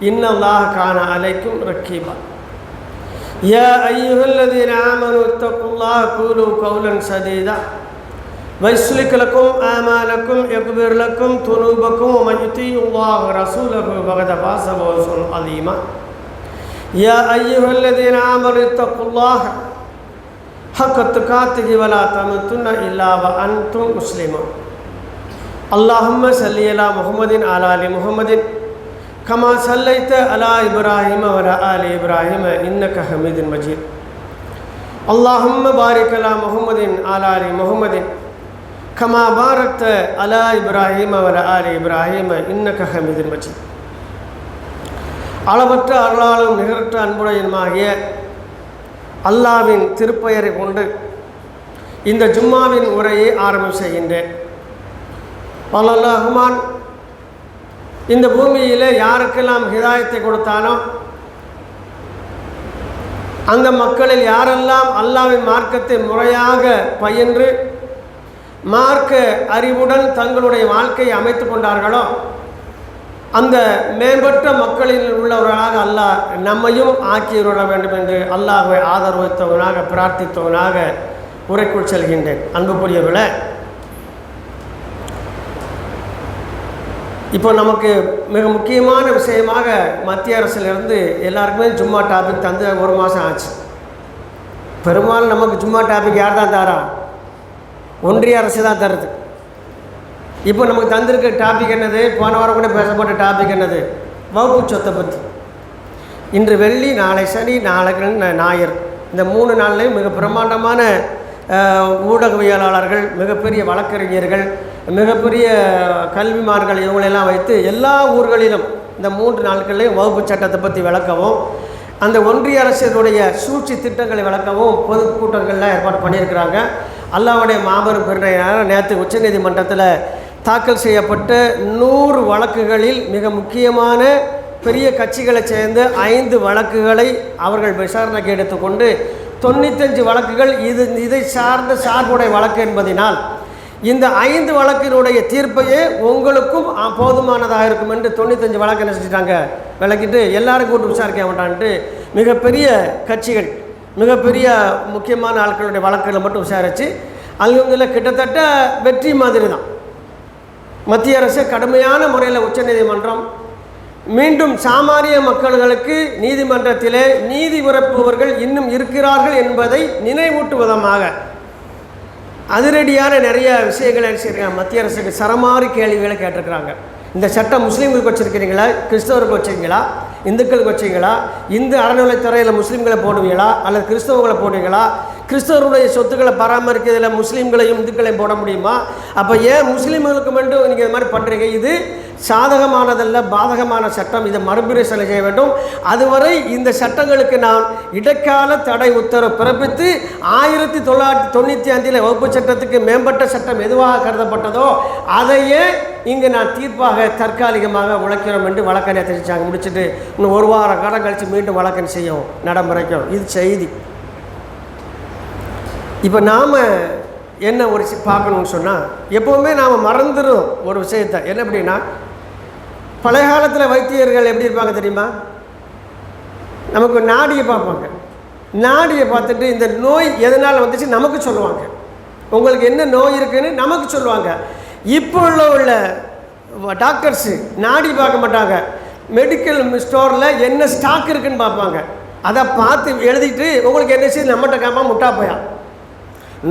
இன்னல்லாஹ கான அலைக்கும் ரக்கீபா. யா அய்யுஹல்லதீன ஆமனு தக்குல்லாஹ கூலு கௌலன் சதீதா வயுஸ்லிக் லக்கும் ஆமாலக்கும் யக்பிர் லக்கும் துனூபக்கும் வ மன் யுதீஉல்லாஹ ரசூலஹு ஃபகத் ஃபாஸ ஃபௌஸன் அஸீமா. யா அய்யுஹல்லதீன ஆமனு தக்குல்லாஹ ஹக்க துகாத்திஹி வ லா தமுத்துன்ன இல்லா வ அன்தும் முஸ்லிமூன். அல்லாஹும்ம ஸல்லி அலா முஹம்மதின் அலா ஆலி முஹம்மதின் கமா ஸல்லைத அலா இப்ராஹீம வ அலா ஆலி இப்ராஹீம இன்னக ஹமீதுன் மஜீத். அல்லாஹும்ம பாரிக் அலா முஹம்மதின் அலா ஆலி முஹம்மதின் கமா பாரக்த அலா இப்ராஹீம வ அலா ஆலி இப்ராஹீம இன்னக ஹமீதுன் மஜீத். அளவற்ற அருளாலும் நிகரற்ற அன்புடையனுமாகிய அல்லாஹ்வின் திருப்பெயரை கொண்டு இந்த ஜும்மாவின் உரையை ஆரம்பம் செய்கின்றேன். அல்லாஹ் ரஹ்மான் இந்த பூமியில் யாருக்கெல்லாம் ஹிதாயத்தை கொடுத்தானோ அந்த மக்களில் யாரெல்லாம் அல்லாஹ்வின் மார்க்கத்தை முறையாக பயின்று மார்க்க அறிவுடன் தங்களுடைய வாழ்க்கையை அமைத்து கொண்டார்களோ அந்த மேம்பட்ட மக்களில் உள்ளவர்களாக அல்லாஹ் நம்மையும் ஆக்கிவிட வேண்டும் என்று அல்லாஹ்வை ஆதரவித்தவனாக பிரார்த்தித்தவனாக உரைக்குள் செல்கின்றேன். அன்புக்குரியவர்களே, இப்போ நமக்கு மிக முக்கியமான விஷயமாக மத்திய அரசிலிருந்து எல்லாருக்குமே ஜும்மா டாபிக் தந்து 1 மாதம் ஆச்சு. பெரும்பாலும் நமக்கு ஜும்மா டாபிக் யார் தான் தாரா? ஒன்றிய அரசு தான் தருது. இப்போ நமக்கு தந்திருக்க டாபிக் என்னது? போன வாரம் கூட பேசப்பட்ட டாபிக் என்னது? வகுப்பு சொத்தை பற்றி. இன்று வெள்ளி, நாளை சனி, நாளைக்கு ஞாயிறு, இந்த 3 நாள்லையும் மிக பிரம்மாண்டமான ஊடகவியலாளர்கள், மிகப்பெரிய வழக்கறிஞர்கள், மிகப்பெரிய கல்விமான்கள் இவங்களெல்லாம் வைத்து எல்லா ஊர்களிலும் இந்த 3 நாட்கள்லையும் வகுப்பு சட்டத்தை பற்றி விளக்கவும் அந்த ஒன்றிய அரசினுடைய சூழ்ச்சி திட்டங்களை விளக்கவும் பொதுக்கூட்டங்கள்லாம் ஏற்பாடு பண்ணியிருக்கிறாங்க. அல்லாஹ்வுடைய மாபெரும் பெருமையான நேற்று உச்சநீதிமன்றத்தில் தாக்கல் செய்யப்பட்ட 100 வழக்குகளில் மிக முக்கியமான பெரிய கட்சிகளை சேர்ந்து 5 வழக்குகளை அவர்கள் விசாரணைக்கு எடுத்துக்கொண்டு 95 வழக்குகள் இதை சார்ந்த சார்புடைய வழக்கு என்பதனால் இந்த 5 வழக்கினுடைய தீர்ப்பையே உங்களுக்கும் போதுமானதாக இருக்கும் என்று 95 வழக்கு என்ன செஞ்சுட்டாங்க விளக்கிட்டு எல்லாரும் கூட்டு விசாரிக்க வேண்டான்ட்டு மிகப்பெரிய கட்சிகள், மிகப்பெரிய முக்கியமான ஆட்களுடைய வழக்குகளை மட்டும் விசாரித்து அல்ஹம்துலில்லாஹ் கிட்டத்தட்ட வெற்றி மாதிரி தான். மத்திய அரசு கடுமையான முறையில் உச்சநீதிமன்றம் மீண்டும் சாமானிய மக்களுக்கு நீதிமன்றத்திலே நீதி உரைப்பவர்கள் இன்னும் இருக்கிறார்கள் என்பதை நினைவூட்டும் விதமாக அதிரடியான நிறைய விஷயங்களை செய்கிறாங்க. மத்திய அரசுக்கு சரமாரி கேள்விகளை கேட்டிருக்கிறாங்க. இந்த சட்டம் முஸ்லீம்களுக்கு வச்சுருக்கிறீங்களா, கிறிஸ்தவருக்கு வச்சுருக்கீங்களா, இந்துக்களுக்கு வச்சிங்களா, இந்து அறநிலைத்துறையில் முஸ்லீம்களை போடுவீங்களா அல்லது கிறிஸ்தவர்களை போடுவீங்களா, கிறிஸ்தவருடைய சொத்துக்களை பராமரிக்கிறதுல முஸ்லீம்களையும் இந்துக்களையும் போட முடியுமா? அப்போ ஏன் முஸ்லீம்களுக்கு மட்டும் நீங்கள் இது மாதிரி பண்ணுறீங்க? இது சாதகமானதல்ல, பாதகமான சட்டம். இதை மறுபரிசீலனை செய்ய வேண்டும். அதுவரை இந்த சட்டங்களுக்கு நான் இடைக்கால தடை உத்தரவு பிறப்பித்து 1995 வகுப்பு சட்டத்துக்கு மேம்பட்ட சட்டம் எதுவாக கருதப்பட்டதோ அதையே இங்கு நான் தீர்ப்பாக தற்காலிகமாக உழைக்கிறோம் என்று வழக்கறிஞர் தெரிவித்தாங்க. முடிச்சுட்டு இன்னும் 1 வார காலம் கழித்து மீண்டும் வழக்கன் செய்யும் நடைமுறைக்கும். இது செய்தி. இப்போ நாம் என்ன ஒரு பார்க்கணும்னு சொன்னால், எப்போவுமே நாம் மறந்துடும் ஒரு விஷயத்தை. என்ன அப்படின்னா, பழைய காலத்தில் வைத்தியர்கள் எப்படி இருப்பாங்க தெரியுமா? நமக்கு நாடியை பார்ப்பாங்க. நாடியை பார்த்துட்டு இந்த நோய் எதனால் வந்துச்சு நமக்கு சொல்லுவாங்க. உங்களுக்கு என்ன நோய் இருக்குன்னு நமக்கு சொல்லுவாங்க. இப்போ உள்ள டாக்டர்ஸு நாடி பார்க்க மாட்டாங்க. மெடிக்கல் ஸ்டோரில் என்ன ஸ்டாக் இருக்குதுன்னு பார்ப்பாங்க. அதை பார்த்து எழுதிட்டு உங்களுக்கு என்ன செய்யுது நம்மகிட்ட கேட்பா முட்டா போயா.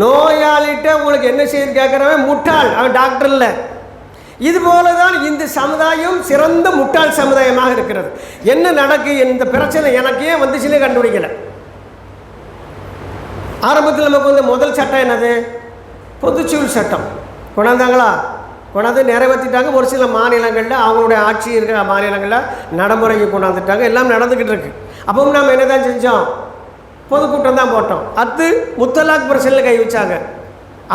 நோயாளிகிட்ட உங்களுக்கு என்ன செய்யுது கேட்குறவன் முட்டாள், அவன் டாக்டர் இல்லை. இதுபோல தான் இந்த சமுதாயம் சிறந்த முட்டாள் சமுதாயமாக இருக்கிறது. என்ன நடக்கு, இந்த பிரச்சனை எனக்கு ஏன் வந்துச்சுன்னே கண்டுபிடிக்கல. ஆரம்பத்தில் நமக்கு வந்து முதல் சட்டம் என்னது? பொதுச்சிவில் சட்டம் கொண்டாந்தாங்களா? கொண்டாந்து நிறைவேற்றிட்டாங்க. ஒரு சில மாநிலங்களில் அவங்களுடைய ஆட்சி இருக்கிற மாநிலங்களில் நடைமுறைக்கு கொண்டாந்துட்டாங்க. எல்லாம் நடந்துக்கிட்டு இருக்கு. அப்பவும் நாம் என்ன தான் செஞ்சோம்? பொதுக்கூட்டம் தான் போட்டோம். அடுத்து முத்தலாக் பிரச்சனையில் கை வச்சாங்க.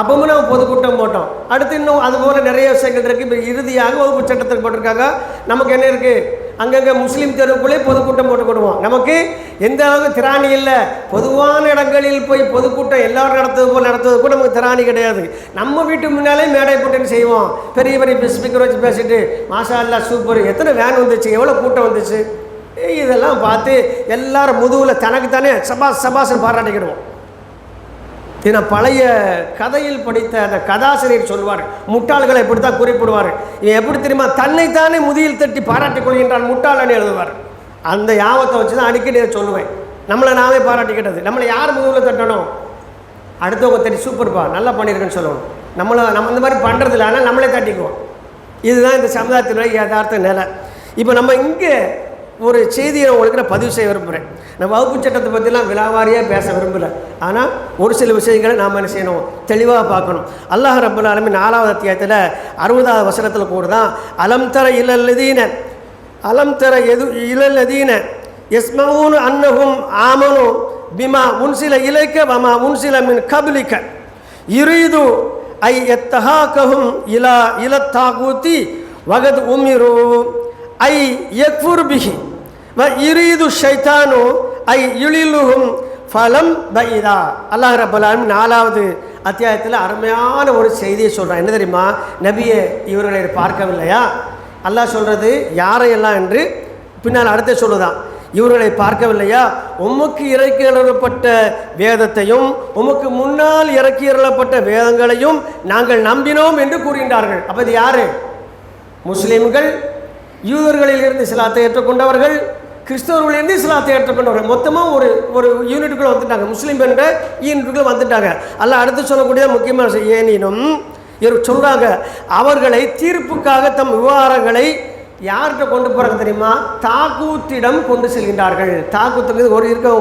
அப்பவும் நம்ம பொதுக்கூட்டம் போட்டோம். அடுத்து இன்னும் அதுபோல் நிறைய விஷயங்கள் இருக்குது. இப்போ இறுதியாக வகுப்பு சட்டத்துக்கு போட்டிருக்காங்க. நமக்கு என்ன இருக்குது? அங்கங்கே முஸ்லீம் தெருவுக்குள்ளே பொதுக்கூட்டம் போட்டுக்கிடுவோம். நமக்கு எந்த அளவுக்கு திராணி இல்லை. பொதுவான இடங்களில் போய் பொதுக்கூட்டம் எல்லோரும் நடத்துவது கூட நமக்கு திராணி கிடையாது. நம்ம வீட்டு முன்னாலே மேடை போட்டுன்னு செய்வோம். பெரிய பெரிய ஸ்பீக்கர் வச்சு பேசிட்டு மாஷா அல்லாஹ் சூப்பர், எத்தனை வேன் வந்துச்சு, எவ்வளோ கூட்டம் வந்துச்சு, இதெல்லாம் பார்த்து எல்லாரும் முதுகில் தனக்கு தானே சபாஸ் சபாஸ்ன்னு பாராட்டிக்கிடுவோம். இது நான் பழைய கதையில் படித்த அந்த கதாசிரியர் சொல்வார், முட்டாள்களை எப்படித்தான் குறிப்பிடுவார். இவன் எப்படி தெரியுமா, தன்னைத்தானே முதியில் தட்டி பாராட்டிக் கொள்கின்றான் முட்டாளன்னு எழுதுவார். அந்த யாபத்தை வச்சு தான் அடிக்கடி சொல்லுவேன். நம்மளை நாமே பாராட்டிக்கிட்டது. நம்மளை யார் முதுகில் தட்டணும், அடுத்தவங்க தட்டி சூப்பர்ப்பா நல்லா பண்ணியிருக்கேன்னு சொல்லணும். நம்ம இந்த மாதிரி பண்ணுறதில்ல, ஆனால் நம்மளே தட்டிக்குவோம். இதுதான் இந்த சமுதாயத்தினுடைய யதார்த்த நிலை. இப்போ நம்ம இங்கே ஒரு செய்தியை உங்களுக்கு நான் பதிவு செய்ய விரும்புகிறேன். நான் வகுப்பு சட்டத்தை பற்றிலாம் விலாவாரியாக பேச விரும்பலை. ஆனால் ஒரு சில விஷயங்களை நாம் என்ன செய்யணும், தெளிவாக பார்க்கணும். அல்லாஹ் ரப்பல் ஆலமீன் 4வது அத்தியாயத்தில் 60வது வசனத்தில் கூட தான் அலம் தர இலல்லதீன யஸ்மஊன அன்னஹும் ஆமனு பிமா உன்சில இலைக்க வமா உன்சில மின் கப்லிக யுரீது ஐ யத்தஹாகஹும் இலா தாகூதி வகத் உமிரு ஐ யக்ஃபுர் பிஹி வ யுரீது ஷைத்தானு ஐ யுலிலுஹும் ஃபலம் பைதா. அல்லாஹ் ரப்பல் ஆலமீன் 4வது அத்தியாயத்தில் அருமையான ஒரு செய்தியை சொல்கிறான். என்ன தெரியுமா, நபியை இவர்களை பார்க்கவில்லையா? அல்லாஹ் சொல்கிறது யாரையெல்லாம் என்று பின்னால் அடுத்த சொல்லுதான். இவர்களை பார்க்கவில்லையா, உமக்கு இறக்கியப்பட்ட வேதத்தையும் உமக்கு முன்னால் இறக்கியப்பட்ட வேதங்களையும் நாங்கள் நம்பினோம் என்று கூறுகின்றார்கள். அப்போ இது யார்? முஸ்லீம்கள், யூதர்களிலிருந்து இஸ்லாத்தை ஏற்றுக்கொண்டவர்கள், கிறிஸ்தவர்களிலிருந்து இஸ்லாத்தை ஏற்றுக்கொண்டவர்கள், மொத்தமாக ஒரு யூனிட்டுக்குள்ளே வந்துட்டாங்க. முஸ்லீம் என்ற யூனிட்டுக்குள்ளே வந்துட்டாங்க. அல்ல அடுத்து சொல்லக்கூடிய முக்கியமான ஏனினும் சொல்கிறாங்க, அவர்களை தீர்ப்புக்காக தம் விவகாரங்களை யார்கிட்ட கொண்டு போகிறாங்க தெரியுமா, தாகூத்திடம் கொண்டு செல்கின்றார்கள். தாகூத்துக்கு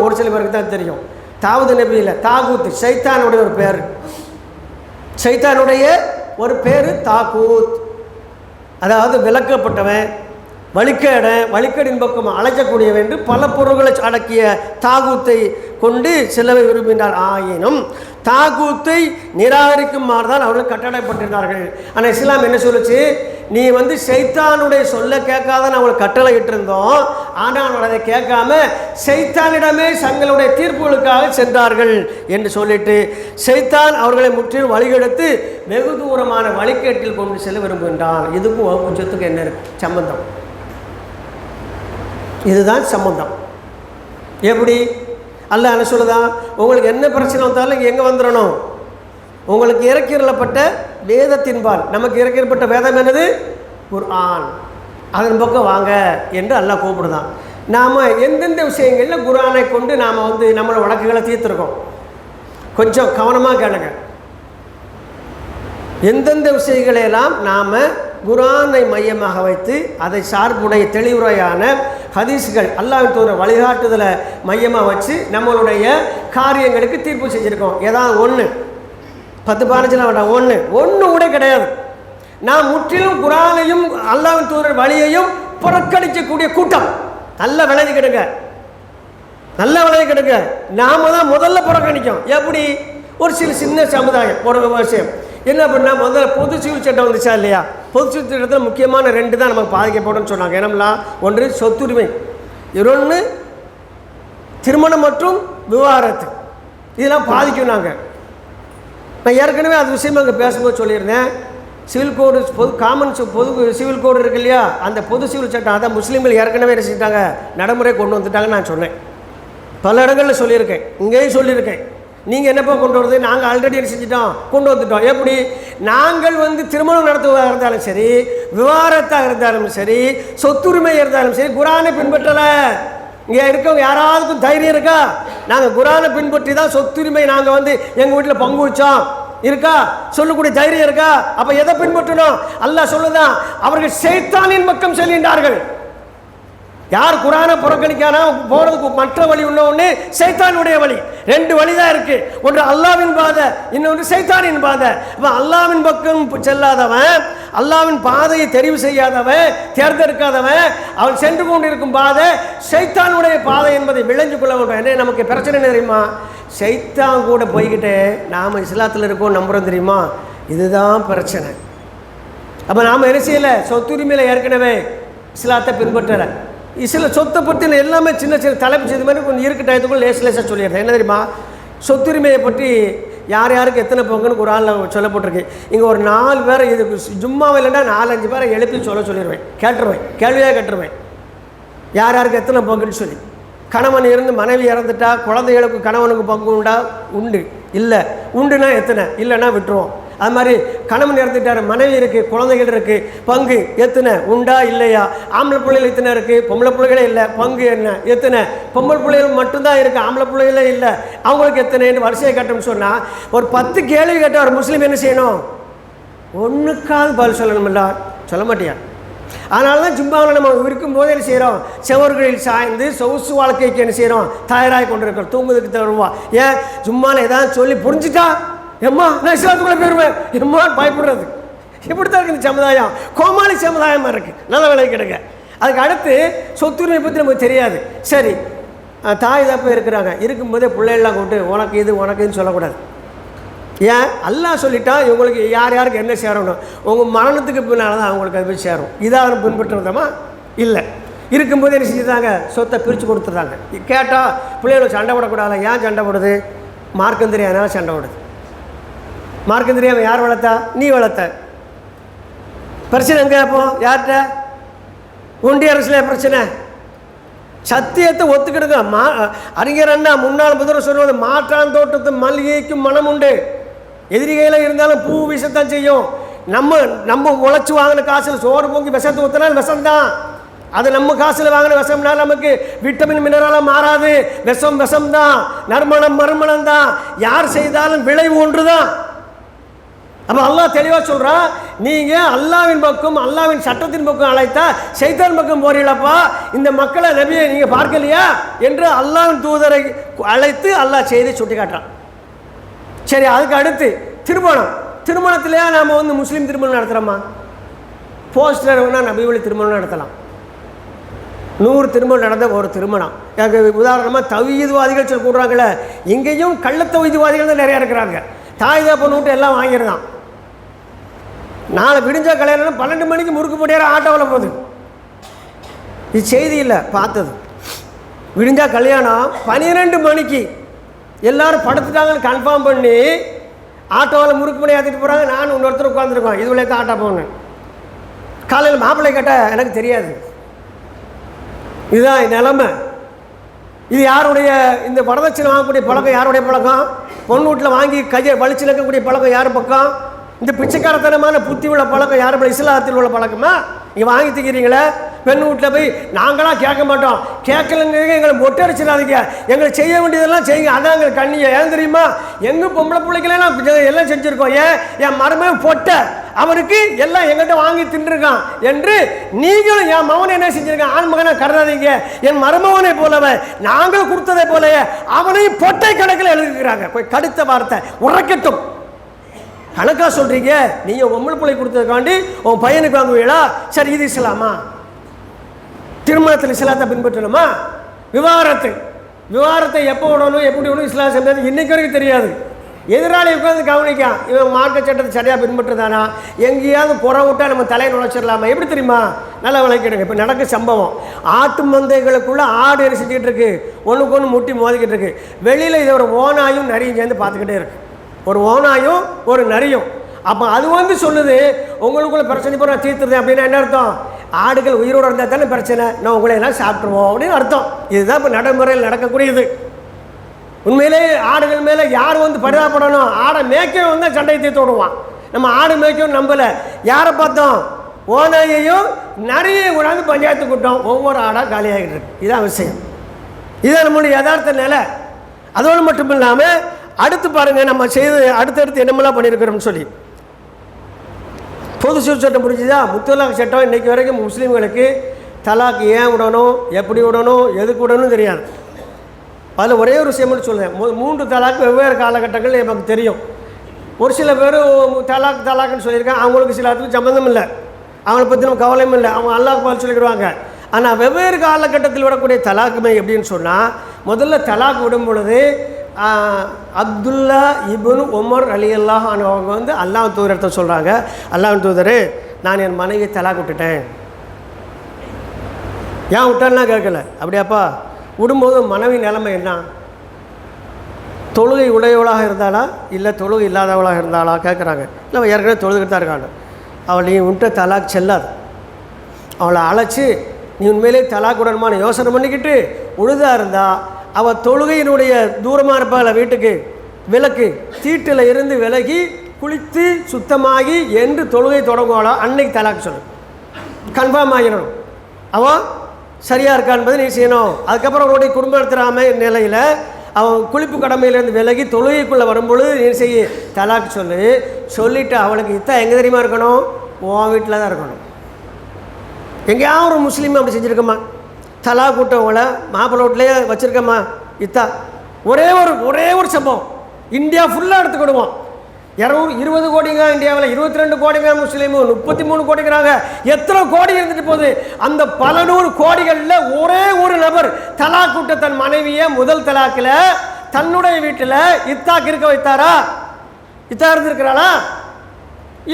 ஒரு சில பேருக்கு தான் தெரியும். தாவூது நபி இல்லை, தாகூத் சைத்தானுடைய ஒரு பேர். சைத்தானுடைய ஒரு பேர் தாகூத். அதாவது விளக்கப்பட்டவன், வழிகேடின் பக்கம் அழைக்கக்கூடியவன் என்று பல பொருள்களை அடக்கிய தாகூத்தை கொண்டு செல்லவை விரும்பினார். ஆயினும் தாகூத்தை நிராகரிக்குமாறு தான் அவர்கள் கட்டளைப்பட்டிருந்தார்கள். ஆனால் இஸ்லாம் என்ன சொல்லுச்சு, நீ சைத்தானுடைய சொல்ல கேட்காதான் அவங்களை கட்டளை இட்டிருந்தோம். ஆனால் அதை கேட்காம சைத்தானிடமே தங்களுடைய தீர்ப்புகளுக்காக சென்றார்கள் என்று சொல்லிட்டு சைத்தான் அவர்களை முற்றிலும் வழிகெடுத்து வெகு தூரமான வழிகேட்டில் கொண்டு செல்ல விரும்புகின்றான். இதுக்கும் வகுப்புச்சத்துக்கு என்ன சம்பந்தம்? இதுதான் சம்பந்தம். எப்படி அல்லாஹ் என்ன சொல்லுதான், உங்களுக்கு என்ன பிரச்சனை வந்தாலும் இங்கே எங்கே வந்துடணும், உங்களுக்கு இறக்கிடப்பட்ட வேதத்தின்பால். நமக்கு இறக்கிடப்பட்ட வேதம் என்னது? குர்ஆன். அதன் பக்கம் வாங்க என்று அல்லாஹ் கூப்பிடுதான். நாம் எந்தெந்த விஷயங்களில் குர்ஆனை கொண்டு நாம் நம்மளோட வழக்குகளை தீர்த்துருக்கோம். கொஞ்சம் கவனமாக கேளுங்க. எந்தெந்த விஷயங்களையெல்லாம் நாம் குர்ஆனை மையமாக வைத்து அதை சார்புடைய தெளிவுரையான ஹதீஸ்கள் அல்லாஹ்வின் தூதர் வழிகாட்டுதலை மையமாக வச்சு நம்மளுடைய காரியங்களுக்கு தீர்ப்பு செஞ்சுருக்கோம். ஏதாவது ஒன்று 10-15 வேண்டாம், ஒன்று கூட கிடையாது. நான் முற்றிலும் குர்ஆனையும் அல்லாஹ்வின் தூதர் வழியையும் புறக்கணிக்கக்கூடிய கூட்டம். நல்லா விளைஞ்சிக்கிடுங்க, நாம தான் முதல்ல புறக்கணிக்கும். எப்படி? ஒரு சின்ன சமுதாயம், ஒரு விஷயம் என்ன பண்ணால் முதல்ல பொது சிவில் சட்டம் வந்துச்சா இல்லையா? பொது சிவில் சட்டத்தில் முக்கியமான 2 தான் நமக்கு பாதிக்கப்படும் சொன்னாங்க. என்னம்லாம், ஒன்று சொத்துரிமை, இன்னொன்று திருமணம் மற்றும் விவாகரத்து. இதெல்லாம் பாதிக்கும். நான் ஏற்கனவே அது விஷயமா அங்கே பேசும்போது சொல்லியிருந்தேன். சிவில் கோடு பொது சிவில் கோடு இருக்கு இல்லையா, அந்த பொது சிவில் சட்டம் அதான் முஸ்லீம்கள் ஏற்கனவே என்ன செஞ்சிட்டாங்க, நடைமுறை கொண்டு வந்துட்டாங்கன்னு நான் சொன்னேன். பல இடங்களில் சொல்லியிருக்கேன், இங்கேயும் சொல்லியிருக்கேன். நீங்கள் என்னப்போ கொண்டு வருது, நாங்கள் ஆல்ரெடி என்ன செஞ்சிட்டோம், கொண்டு வந்துட்டோம். எப்படி? நாங்கள் திருமணம் நடத்துவதாக இருந்தாலும் சரி, விவாகரத்தாக இருந்தாலும் சரி, சொத்துரிமை இருந்தாலும் சரி, குர்ஆனை பின்பற்றலை. இங்கே இருக்கவங்க யாராவதுக்கும் தைரியம் இருக்கா? நாங்கள் குர்ஆனை பின்பற்றி தான் சொத்துரிமை நாங்கள் எங்கள் வீட்டில் பங்கு வச்சோம் இருக்கா? சொல்லக்கூடிய தைரியம் இருக்கா? அப்போ எதை பின்பற்றணும்? அல்லாஹ் சொல்லுதான், அவர்கள் சைத்தானின் பக்கம் செல்கின்றார்கள். யார் குர்ஆனை புறக்கணிக்கானா போறதுக்கு மற்ற வழி ஒன்று சைத்தானுடைய வழி. 2 வழி தான் இருக்கு. ஒன்று அல்லாஹ்வின் பாதை, இன்னொன்று சைத்தானின் பாதை. அப்போ அல்லாஹ்வின் பக்கம் செல்லாதவன், அல்லாஹ்வின் பாதையை தெரிவு செய்யாதவன், தேர்ந்தெடுக்காதவன், அவன் சென்று கொண்டிருக்கும் பாதை சைத்தானுடைய பாதை என்பதை விளைஞ்சு கொள்ள வேண்டும். என்ன நமக்கு பிரச்சனை தெரியுமா? சைத்தான் கூட போய்கிட்டு நாம் இஸ்லாத்தில் இருக்கோம் நம்புறோம் தெரியுமா? இதுதான் பிரச்சனை. அப்போ நாம் என்ன செய்யலை, சொத்துரிமையில் ஏற்கனவே இஸ்லாத்தை பின்பற்றலை. சில சொத்தை பற்றின எல்லாமே சின்ன சின்ன தலைப்பு செய்த மாதிரி கொஞ்சம் இருக்க டயத்துக்குள்ள லேசாக சொல்லிடுறேன். என்ன தெரியுமா, சொத்துரிமையை பற்றி யார் யாருக்கு எத்தனை பங்குன்னு ஒரு ஆளில் சொல்லப்பட்டிருக்கு. இங்கே ஒரு 4 பேரை இதுக்கு ஜும்மாவை இல்லைன்னா 4-5 பேரை எழுப்பி சொல்லிடுவேன், கேட்டுருவேன், கேள்வியாக கேட்டுருவேன் யார் யாருக்கு எத்தனை பங்குன்னு சொல்லி. கணவன் இருந்து மனைவி இறந்துட்டா குழந்தைகளுக்கு கணவனுக்கு பங்கு உண்டா? உண்டு. இல்லை உண்டுனா எத்தனை, இல்லைன்னா விட்டுருவோம். அது மாதிரி கணவன் இறந்துட்டார், மனைவி இருக்குது, குழந்தைகள் இருக்குது, பங்கு எத்தனை உண்டா இல்லையா? ஆம்பளை பிள்ளைகள் எத்தனை இருக்குது, பொம்பளை பிள்ளைகளே இல்லை, பங்கு என்ன எத்தனை? பொம்பளை பிள்ளைகள் மட்டும்தான் இருக்குது, ஆம்பளை பிள்ளைகளே இல்லை, அவங்களுக்கு எத்தனைன்னு வரிசையை கட்டணும்னு சொன்னால் ஒரு 10 கேள்வி கேட்டால் ஒரு முஸ்லீம் என்ன செய்யணும்? ஒன்றுக்காவது பதில் சொல்லணும்ல, சொல்ல மாட்டியா? அதனால தான் ஜும்மாவில் நம்ம இருக்கும்போது என்ன செய்கிறோம்? செவர்களில் சாய்ந்து சொகுசு வாழ்க்கைக்கு என்ன செய்கிறோம்? தயாராகி கொண்டிருக்கிறோம். தூங்குறதுக்கு தருவா. ஏன் ஜும்மாவில் ஏதாவது சொல்லி புரிஞ்சுட்டா எம்மா நான் இஸ்லாத்துக்குள்ளே போயிடுவேன் எம்மா பயப்படுறது. இப்படித்தான் இருக்குது இந்த சமுதாயம், கோமாளி சமுதாயமாக இருக்குது. நல்ல வேலை கிடைக்க. அதுக்கு அடுத்து சொத்துரிமை பற்றி நமக்கு தெரியாது. சரி, தாய் தப்ப இருக்கிறாங்க, இருக்கும்போதே பிள்ளைகள்லாம் கொண்டு உனக்கு இது உனக்கு இதுன்னு சொல்லக்கூடாது. ஏன்? அல்லாஹ் சொல்லிட்டா இவங்களுக்கு யார் யாருக்கு என்ன சேரணும், உங்கள் மரணத்துக்கு பின்னால் தான் அவங்களுக்கு அது போய் சேரும். இதாக பின்பற்றுறதமா? இல்லை. இருக்கும்போது என்ன செஞ்சுட்டாங்க? சொத்தை பிரித்து கொடுத்துட்றாங்க. கேட்டால் பிள்ளைகளுக்கு சண்டை போடக்கூடாது. ஏன் சண்டை போடுது? மார்க்கம் தெரியாதனால சண்டை போடுது. மார்க்கம் தெரியாமல் யார் வளர்த்தா? நீ வளர்த்த. பிரச்சனை எங்கே? அப்போ யார்கிட்ட? ஒன்றிய அரசில் பிரச்சனை. சத்தியத்தை ஒத்துக்கிடுங்க. அறிஞர் அண்ணா முன்னாள் முதல்வர் சொல்வது, மாற்றான் தோட்டத்து மல்லிகைக்கும் மனம் உண்டு. எதிரிகையில் இருந்தாலும் பூ விஷத்தான் செய்யும். நம்ம உழைச்சி வாங்கின காசில் சோறு பொங்கி விஷத்தை ஊற்றினால் விஷம்தான். அது நம்ம காசில் வாங்கின விஷம்னா நமக்கு விட்டமின் மினரலாக மாறாது. விஷம் தான், நறுமணம் தான். யார் செய்தாலும் விளைவு ஒன்று தான். அப்போ அல்லாஹ் தெளிவாக சொல்கிறான், நீங்கள் அல்லாவின் பக்கம் அல்லாவின் சட்டத்தின் பக்கம் அழைத்தா சைத்தான் பக்கம் போறீங்களப்பா, இந்த மக்களை நபியை நீங்கள் பார்க்கலையா என்று அல்லாவின் தூதரை அழைத்து அல்லாஹ் செய்தி சுட்டி காட்டுறான். சரி, அதுக்கு அடுத்து திருமணத்திலேயே நாம் முஸ்லீம் திருமணம் நடத்துகிறோமா? போஸ்டர் வேணால் நபி வழி திருமணம் நடத்தலாம். 100 திருமணம் நடந்த ஒரு திருமணம். எனக்கு உதாரணமாக தௌஹீத்வாதிகள் சொல்லி கூடுறாங்களே, இங்கேயும் கள்ள தௌஹீத்வாதிகள் தான் நிறையா இருக்கிறாங்க. தாய் தகப்பன் விட்டு எல்லாம் வாங்கிடுறான். நாளை விடிஞ்சா கல்யாணம் 12 மணிக்கு முறுக்கு போட்டியார ஆட்டோவில் போகுது. இது செய்தி இல்லை, பார்த்தது. விடிஞ்சா கல்யாணம் 12 மணிக்கு எல்லோரும் படுத்துட்டாங்கன்னு கன்ஃபார்ம் பண்ணி ஆட்டோவில் முறுக்கு பண்ணி ஏற்றிட்டு போகிறாங்க. நான் இன்னொருத்தர் உட்காந்துருக்கோம், இது வழியாக ஆட்டோ போகணும். காலையில் மாப்பிள்ளை கேட்டால் எனக்கு தெரியாது. இதுதான் நிலைமை. இது யாருடைய? இந்த வரதட்சணை வாங்கக்கூடிய பழக்கம் யாருடைய பழக்கம்? பொண்ணு வீட்டில் வாங்கி கையை வலிச்சு நிற்கக்கூடிய பழக்கம் யார் பக்கம்? இந்த பிச்சைக்காரத்தனமான புத்தி உள்ள பழக்கம் யார்? இஸ்லாத்தில் உள்ள பழக்கமா? நீங்கள் வாங்கி திக்கிறீங்களே. பெண் வீட்டில் போய் நாங்களாம் கேட்க மாட்டோம், கேட்கலங்க எங்களை மொட்டை அடிச்சிடாதீங்க, எங்களை செய்ய வேண்டியதெல்லாம் செய்யுங்க, அதான் எங்களுக்கு கண்ணியை. ஏன் தெரியுமா? எங்கள் பொம்பளை பிள்ளைகளெல்லாம் எல்லாம் செஞ்சுருக்கோம். ஏன் என் மருமகன் பொட்டை, அவருக்கு எல்லாம் எங்கிட்ட வாங்கி தின்றுருக்கான் என்று நீங்களும் என் மகனை என்ன செஞ்சிருக்கான்? ஆண் மகனை கருதாதீங்க, என் மருமகனை போலவே நாங்கள் கொடுத்ததை போலவே அவனையும் பொட்டை கணக்கில் எழுதிக்கிறாங்க. கடுத்த வார்த்தை உரைக்கட்டும். கணக்கா சொல்றீங்க, நீங்க பொம்பளை பிள்ளை கொடுத்ததுக்காண்டி உன் பையனுக்கு வாங்குவீங்களா? சரி, இது இஸ்லாமா? திருமணத்தில் இஸ்லாத்தை பின்பற்றணுமா? விவாகரத்தை எப்போ விடணும், எப்படி விடணும் இஸ்லாம் சம்பந்தம் இன்னைக்கு வரைக்கும் தெரியாது. எதிராளி உட்காந்து கவனிக்கான், இவன் மார்க்க சட்டத்தை சரியாக பின்பற்றுதானா, எங்கேயாவது புற விட்டா நம்ம தலையை நுழைச்சிடலாமா? எப்படி தெரியுமா? நல்லா விளக்கிடுங்க. இப்போ நடக்க சம்பவம், ஆட்டு மந்தைகளுக்குள்ள ஆடு என்ன செஞ்சுக்கிட்டு இருக்கு, ஒன்றுக்கு ஒன்று முட்டி மோதிக்கிட்டு இருக்கு. வெளியில் இதை ஒரு ஓனாயும் நரியும் சேர்ந்து பார்த்துக்கிட்டே இருக்கு. ஒரு ஓனாயும் ஒரு நரியும். அப்போ அது சொல்லுது, உங்களுக்குள்ள பிரச்சனை போய் நான் தீர்த்துருந்தேன் அப்படின்னா என்ன அர்த்தம்? ஆடுகள் உயிரோடு இருந்தால் தானே பிரச்சனை, நான் உங்களை எல்லாம் சாப்பிட்ருவோம் அப்படின்னு அர்த்தம். இதுதான் இப்போ நடைமுறையில் நடக்கக்கூடியது. உண்மையிலே ஆடுகள் மேலே யார் பரிதாபப்படணும்? ஆடை மேய்க்கணும் தான் சண்டையை தீர்த்து விடுவான். நம்ம ஆடு மேய்க்கணும் நம்பலை. யாரை பார்த்தோம்? ஓனாயையும் நிறைய கொண்டாந்து பஞ்சாயத்து கூட்டம், ஒவ்வொரு ஆடாக காலியாகிட்டு இருக்கு. இதுதான் விஷயம். இதுதான் நம்மளுடைய யதார்த்த நிலை. அதோடு மட்டும் இல்லாமல் அடுத்து பாருங்கள், நம்ம செய்து அடுத்தடுத்து என்னமெல்லாம் பண்ணியிருக்கிறோம்னு சொல்லி. பொது சிவில் சட்டம் முடிஞ்சுதா? முத்தலாக் சட்டம் இன்றைக்கி வரைக்கும் முஸ்லீம்களுக்கு தலாக் ஏன் விடணும், எப்படி விடணும், எதுக்கு விடணும் தெரியாது. அதில் ஒரே ஒரு விஷயம்னு சொல்லுவேன், 3 தலாக் வெவ்வேறு காலகட்டங்கள் நமக்கு தெரியும். ஒரு சில பேர் தலாக்குன்னு சொல்லியிருக்காங்க, அவங்களுக்கு சில இடத்துக்கு சம்மந்தம் இல்லை, அவங்கள பற்றி நம்ம கவலையும் இல்லை, அவங்க அல்லாஹ் பால் சொல்லிடுவாங்க. ஆனால் வெவ்வேறு காலகட்டத்தில் விடக்கூடிய தலாக்குமை எப்படின்னு சொன்னால், முதல்ல தலாக் விடும் பொழுது அப்துல்லா இப்னு உமர் ரலியல்லாஹு அன்ஹு அவங்க அல்லாஹ் தூதரத்தை சொல்கிறாங்க, அல்லாஹ் தூதர் நான் என் மனைவியை தலாக் விட்டுட்டேன். ஏன் விட்டான்னா கேட்கல. அப்படியாப்பா விடும்போது மனைவி நிலைமை என்ன? தொழுகை உடையவளாக இருந்தாளா இல்லை தொழுகை இல்லாதவளாக இருந்தாளா கேட்குறாங்க. இல்லை ஏற்கனவே தொழுதுகிட்டு தான் இருக்காங்க. அவள் நீ உன்ட்ட தலாக் செல்லாது. அவளை அழைச்சி நீ உண்மையிலே தலாக் உடனுமான யோசனை பண்ணிக்கிட்டு உழுதாக இருந்தால் அவள் தொழுகையினுடைய தூரமாக இருப்பாள், வீட்டுக்கு விலக்கு தீட்டில் இருந்து விலகி குளித்து சுத்தமாகி என்று தொழுகை தொடங்குவாளோ அன்னைக்கு தலாக் சொல்லு. கன்ஃபார்ம் ஆகிடணும் அவன் சரியாக இருக்கான்பது நீ செய்யணும். அதுக்கப்புறம் அவனுடைய குடும்பம் நடத்துகிறாம நிலையில் அவன் குளிப்பு கடமையிலேருந்து விலகி தொழுகைக்குள்ளே வரும்பொழுது நீ செய்ய தலாக் சொல்லிவிட்டு அவளுக்கு இத்தா எங்கே தெரியுமா இருக்கணும்? உன் வீட்டில் தான் இருக்கணும். எங்கேயாவது ஒரு முஸ்லீம் அப்படி செஞ்சுருக்கம்மா? தலாக் கூட்டவங்கள மாப்பிள்ளை வீட்லேயே வச்சுருக்கம்மா இத்தா? ஒரே ஒரு சம்பவம் இந்தியா ஃபுல்லாக எடுத்துக்கிடுவோம். 20 கோடிங்க இந்தியாவில், 22 கோடிங்க முஸ்லீமு, 33 கோடிங்கிறாங்க. எத்தனை கோடி இருந்துட்டு போகுது? அந்த பல நூறு கோடிகளில் ஒரே ஒரு நபர் தலாக் கூட்ட தன் மனைவியை முதல் தலாக்கில் தன்னுடைய வீட்டில் இத்தாக்கு இருக்க வைத்தாரா? இத்தா இருந்திருக்கிறாளா?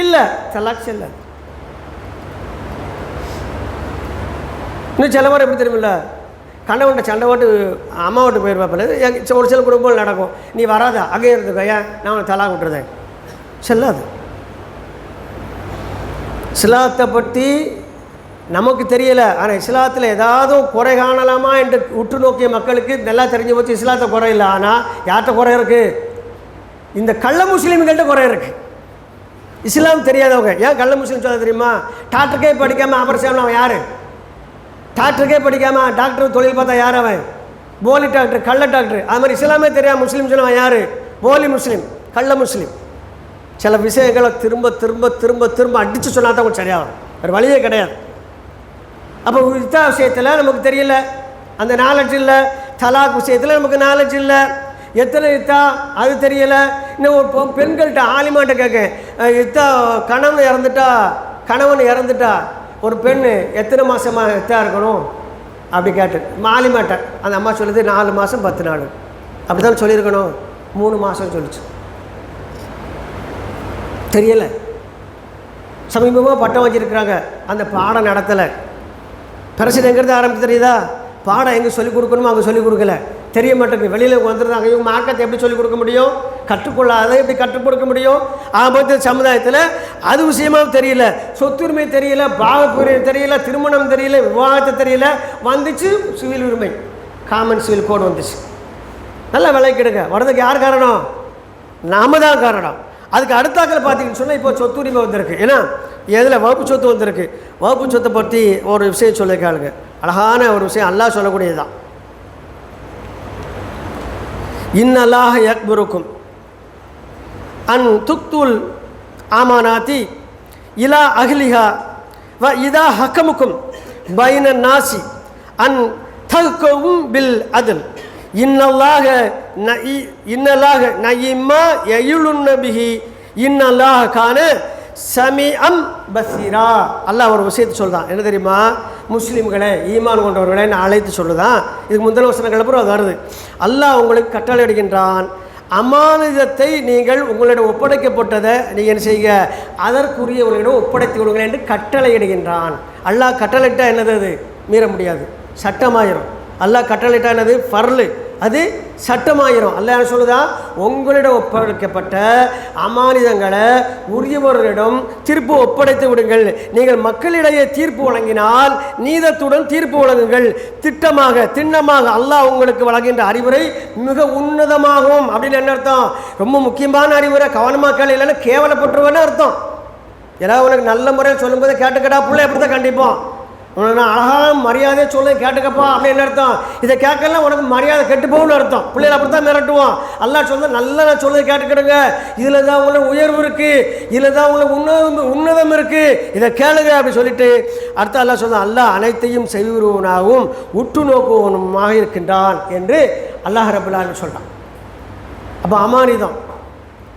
இல்லை, தலாக் செல்ல. இன்னும் சில பேர் எப்படி தெரியுமில்ல, கண்ணவன்ட்ட சண்டை போட்டு அம்மா விட்டு போயிருப்பாப்பில். ஒரு சில குடும்பங்கள் நடக்கும். நீ வராதா, அங்கே இருந்துக்கோ, ஏன் நான் உனக்கு தலாக் விட்டுறதேன் செல்லாது. இஸ்லாத்தை பற்றி நமக்கு தெரியலை, ஆனால் இஸ்லாத்தில் ஏதாவது குறை காணலாமா என்று உற்று நோக்கிய மக்களுக்கு நல்லா தெரிஞ்சு போச்சு இஸ்லாத்தை குறை இல்லை. ஆனால் யார்கிட்ட குறை இருக்குது? இந்த கள்ள முஸ்லீம்கள்ட்ட குறை இருக்குது. இஸ்லாம் தெரியாதவங்க. ஏன் கள்ள முஸ்லீம் சொல்ல தெரியுமா? டாக்டருக்கே படிக்காமல் ஆபரேஷன் அவன் யார்? டாக்டருக்கே படிக்காமல் டாக்டர் தொழில் பார்த்தா யார் அவன்? போலி டாக்டர், கள்ள டாக்டர். அது மாதிரி இஸ்லாமே தெரியாமல் முஸ்லீம் சொன்னவன் யார்? போலி முஸ்லீம், கள்ள முஸ்லீம். சில விஷயங்களை திரும்ப திரும்ப திரும்ப திரும்ப அடித்து சொன்னால் தான் கொஞ்சம் சரியாகும், வேறு வழியே கிடையாது. அப்போ இத்தா விஷயத்தில் நமக்கு தெரியல, அந்த நாலேஜ் இல்லை. தலாக் விஷயத்தில் நமக்கு நாலேஜ் இல்லை. எத்தனை இத்தா அது தெரியலை. இன்னும் ஒரு பெண்கள்கிட்ட ஆலிமாட்ட கேட்க, இத்தா கணவன் இறந்துட்டா ஒரு பெண் எத்தனை மாதமாக இத்தா இருக்கணும் அப்படி கேட்டு ஆலிமாட்ட அந்த அம்மா சொல்லுது 4 மாதம் 10 நாள் அப்படி தான் சொல்லியிருக்கணும். 3 மாதம் சொல்லிச்சு. தெரியலை. சமீபமாக பட்டம் வச்சுருக்கிறாங்க, அந்த பாடம் நடத்தலை. பிரச்சனை எங்கிறது ஆரம்பித்து தெரியுதா? பாடம் எங்கே சொல்லிக் கொடுக்கணுமோ அங்கே சொல்லிக் கொடுக்கல, தெரிய மாட்டேங்குது. வெளியில் வந்துருந்தாங்க. இவங்க மார்க்கத்தை எப்படி சொல்லிக் கொடுக்க முடியும்? கற்றுக்கொள்ளாத எப்படி கற்றுக் கொடுக்க முடியும்? ஆபத்து சமுதாயத்தில் அது விஷயமாக தெரியல, சொத்துரிமை தெரியல, பாவப்புரிமை தெரியல, திருமணம் தெரியல, விவாகத்தை தெரியல. வந்துச்சு சிவில் உரிமை, காமன் சிவில் கோடு வந்துச்சு. நல்லா விலைக்கு எடுக்க வர்றதுக்கு யார் காரணம்? நாம தான் காரணம். அதுக்கு அடுத்தாக்கில் பார்த்தீங்கன்னு சொன்னால் இப்போ சொத்துரிமை வந்திருக்கு. ஏன்னா எதில் வகுப்பு சொத்து வந்திருக்கு. வகுப்பு சொத்தை பற்றி ஒரு விஷயம் சொல்லியிருக்காளுங்க, அழகான ஒரு விஷயம். அல்லாஹ் சொல்லக்கூடியது தான். இன்னல்லாஹ யக்புருக்கும் அன் துக்துல் ஆமானாத்தி இலா அஹ்லிஹா வ இதா ஹக்கமுக்கும் பைன நாசி அன் தஹ்கும் பில் அத்ல் இன்னல்லாஹ நயிம்மா யயுலுன் பிஹி இன்னல்லாஹ கான சமீஅம் பஸீரா. அல்லாஹ் ஒரு விஷயத்தை சொல்கிறான். என்ன தெரியுமா? முஸ்லீம்களை, ஈமான் கொண்டவர்களை நான் அழைத்து சொல்லுதான். இதுக்கு முந்தின வசனங்கள் அப்புறம் அது வருது. அல்லாஹ் உங்களுக்கு கட்டளை இடுகின்றான், அமானிதத்தை நீங்கள் உங்களிடம் ஒப்படைக்கப்பட்டதை நீங்கள் என்ன செய்ய, அதற்குரியவர்களிடம் ஒப்படைத்து விடுங்கள் என்று கட்டளை இடுகின்றான். அல்லாஹ் கட்டளையிட்டால் என்னது? அது மீற முடியாது, சட்டமாயிரும். அல்லாஹ் கட்டளையிட்டா என்னது? ஃபர்லு, அது சட்டமாயிரும். அல்லாஹ் சொல்லுதா, உங்களிடம் ஒப்படைக்கப்பட்ட அமானிதங்களை உரியவர்களிடம் திருப்பு ஒப்படைத்து விடுங்கள். நீங்கள் மக்களிடையே தீர்ப்பு வழங்கினால் நீதத்துடன் தீர்ப்பு வழங்குங்கள். திண்ணமாக அல்லாஹ் உங்களுக்கு வழங்குகின்ற அறிவுரை மிக உன்னதமாகும். அப்படின்னு என்ன அர்த்தம்? ரொம்ப முக்கியமான அறிவுரை. கவனமாக கேள்வி இல்லைன்னா கேவலப்பட்டுருவேன்னு அர்த்தம். ஏதாவது உனக்கு நல்ல முறையில் சொல்லும்போது கேட்டுக்கடா பிள்ளை எப்படி தான் கண்டிப்போம். உனக்கு நான் அழகாக மரியாதையை சொல்ல கேட்டுக்கப்பா அப்படின்னு அர்த்தம். இதை கேட்கலாம் உனக்கு மரியாதை கெட்டு போகணும்னு அர்த்தம். பிள்ளைகளை அப்படி தான் மிரட்டுவோம். அல்லாஹ் சொல்ல நல்லா நான் சொல்லுறது கேட்டுக்கிடுங்க, இதில் தான் உங்களுக்கு உயர்வு இருக்குது, இதில் தான் உங்களுக்கு உன்னதம் இருக்குது, இதை கேளுங்க அப்படி சொல்லிட்டு அடுத்த அல்லாஹ் சொல்ல, அல்லாஹ் அனைத்தையும் செய்வனாகவும் உற்று நோக்குவனுமாக இருக்கின்றான் என்று அல்லாஹ் ரப்பல் ஆலமீன் சொல்கிறான். அப்போ அமானிதம்,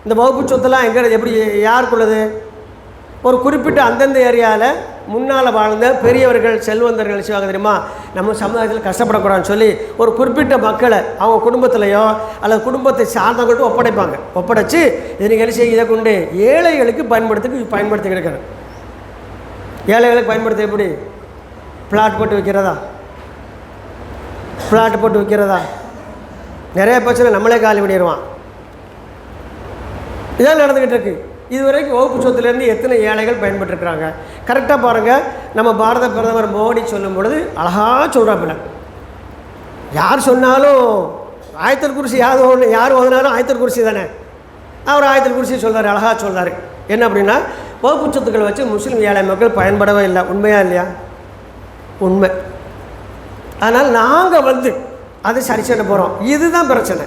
இந்த வகுப்பு சொத்தெல்லாம் எங்கே எப்படி யாருக்குள்ளது? ஒரு குறிப்பிட்ட அந்தந்த ஏரியாவில் முன்னால் வாழ்ந்த பெரியவர்கள், செல்வந்தர்கள் செய்வாங்க தெரியுமா? நம்ம சமுதாயத்தில் கஷ்டப்படக்கூடாதுன்னு சொல்லி ஒரு குறிப்பிட்ட மக்களை அவங்க குடும்பத்திலையோ அல்லது குடும்பத்தை சார்ந்தவங்கள்ட்ட ஒப்படைப்பாங்க. ஒப்படைச்சு இதை நீங்கள் என்ன செய்ய, இதை கொண்டு ஏழைகளுக்கு பயன்படுத்தி கிடக்கணும். ஏழைகளுக்கு பயன்படுத்த எப்படி? பிளாட் போட்டு வைக்கிறதா? பிளாட்டு போட்டு விற்கிறதா? நிறைய பிரச்சனை நம்மளே காலி பண்ணிடுவான். இதான் நடந்துக்கிட்டு இருக்கு. இது வரைக்கும் வகுப்பு சொத்துலேருந்து எத்தனை ஏழைகள் பயன்பட்டுருக்குறாங்க. கரெக்டாக பாருங்கள், நம்ம பாரத பிரதமர் மோடி சொல்லும் பொழுது அழகாக சொல்கிறாப்புல. யார் சொன்னாலும் ஆயத்தல் குர்சி யார் ஓதுனாலும் ஆயத்தல் குர்சி தானே. அவர் ஆயத்தல் குர்சி சொல்கிறார், அழகாக சொல்கிறார். என்ன அப்படின்னா, வகுப்பு சொத்துக்கள் வச்சு முஸ்லீம் ஏழை மக்கள் பயன்படவே இல்லை. உண்மையா இல்லையா? உண்மை. அதனால் நாங்கள் அது சரி செய்ய போகிறோம். இதுதான் பிரச்சனை.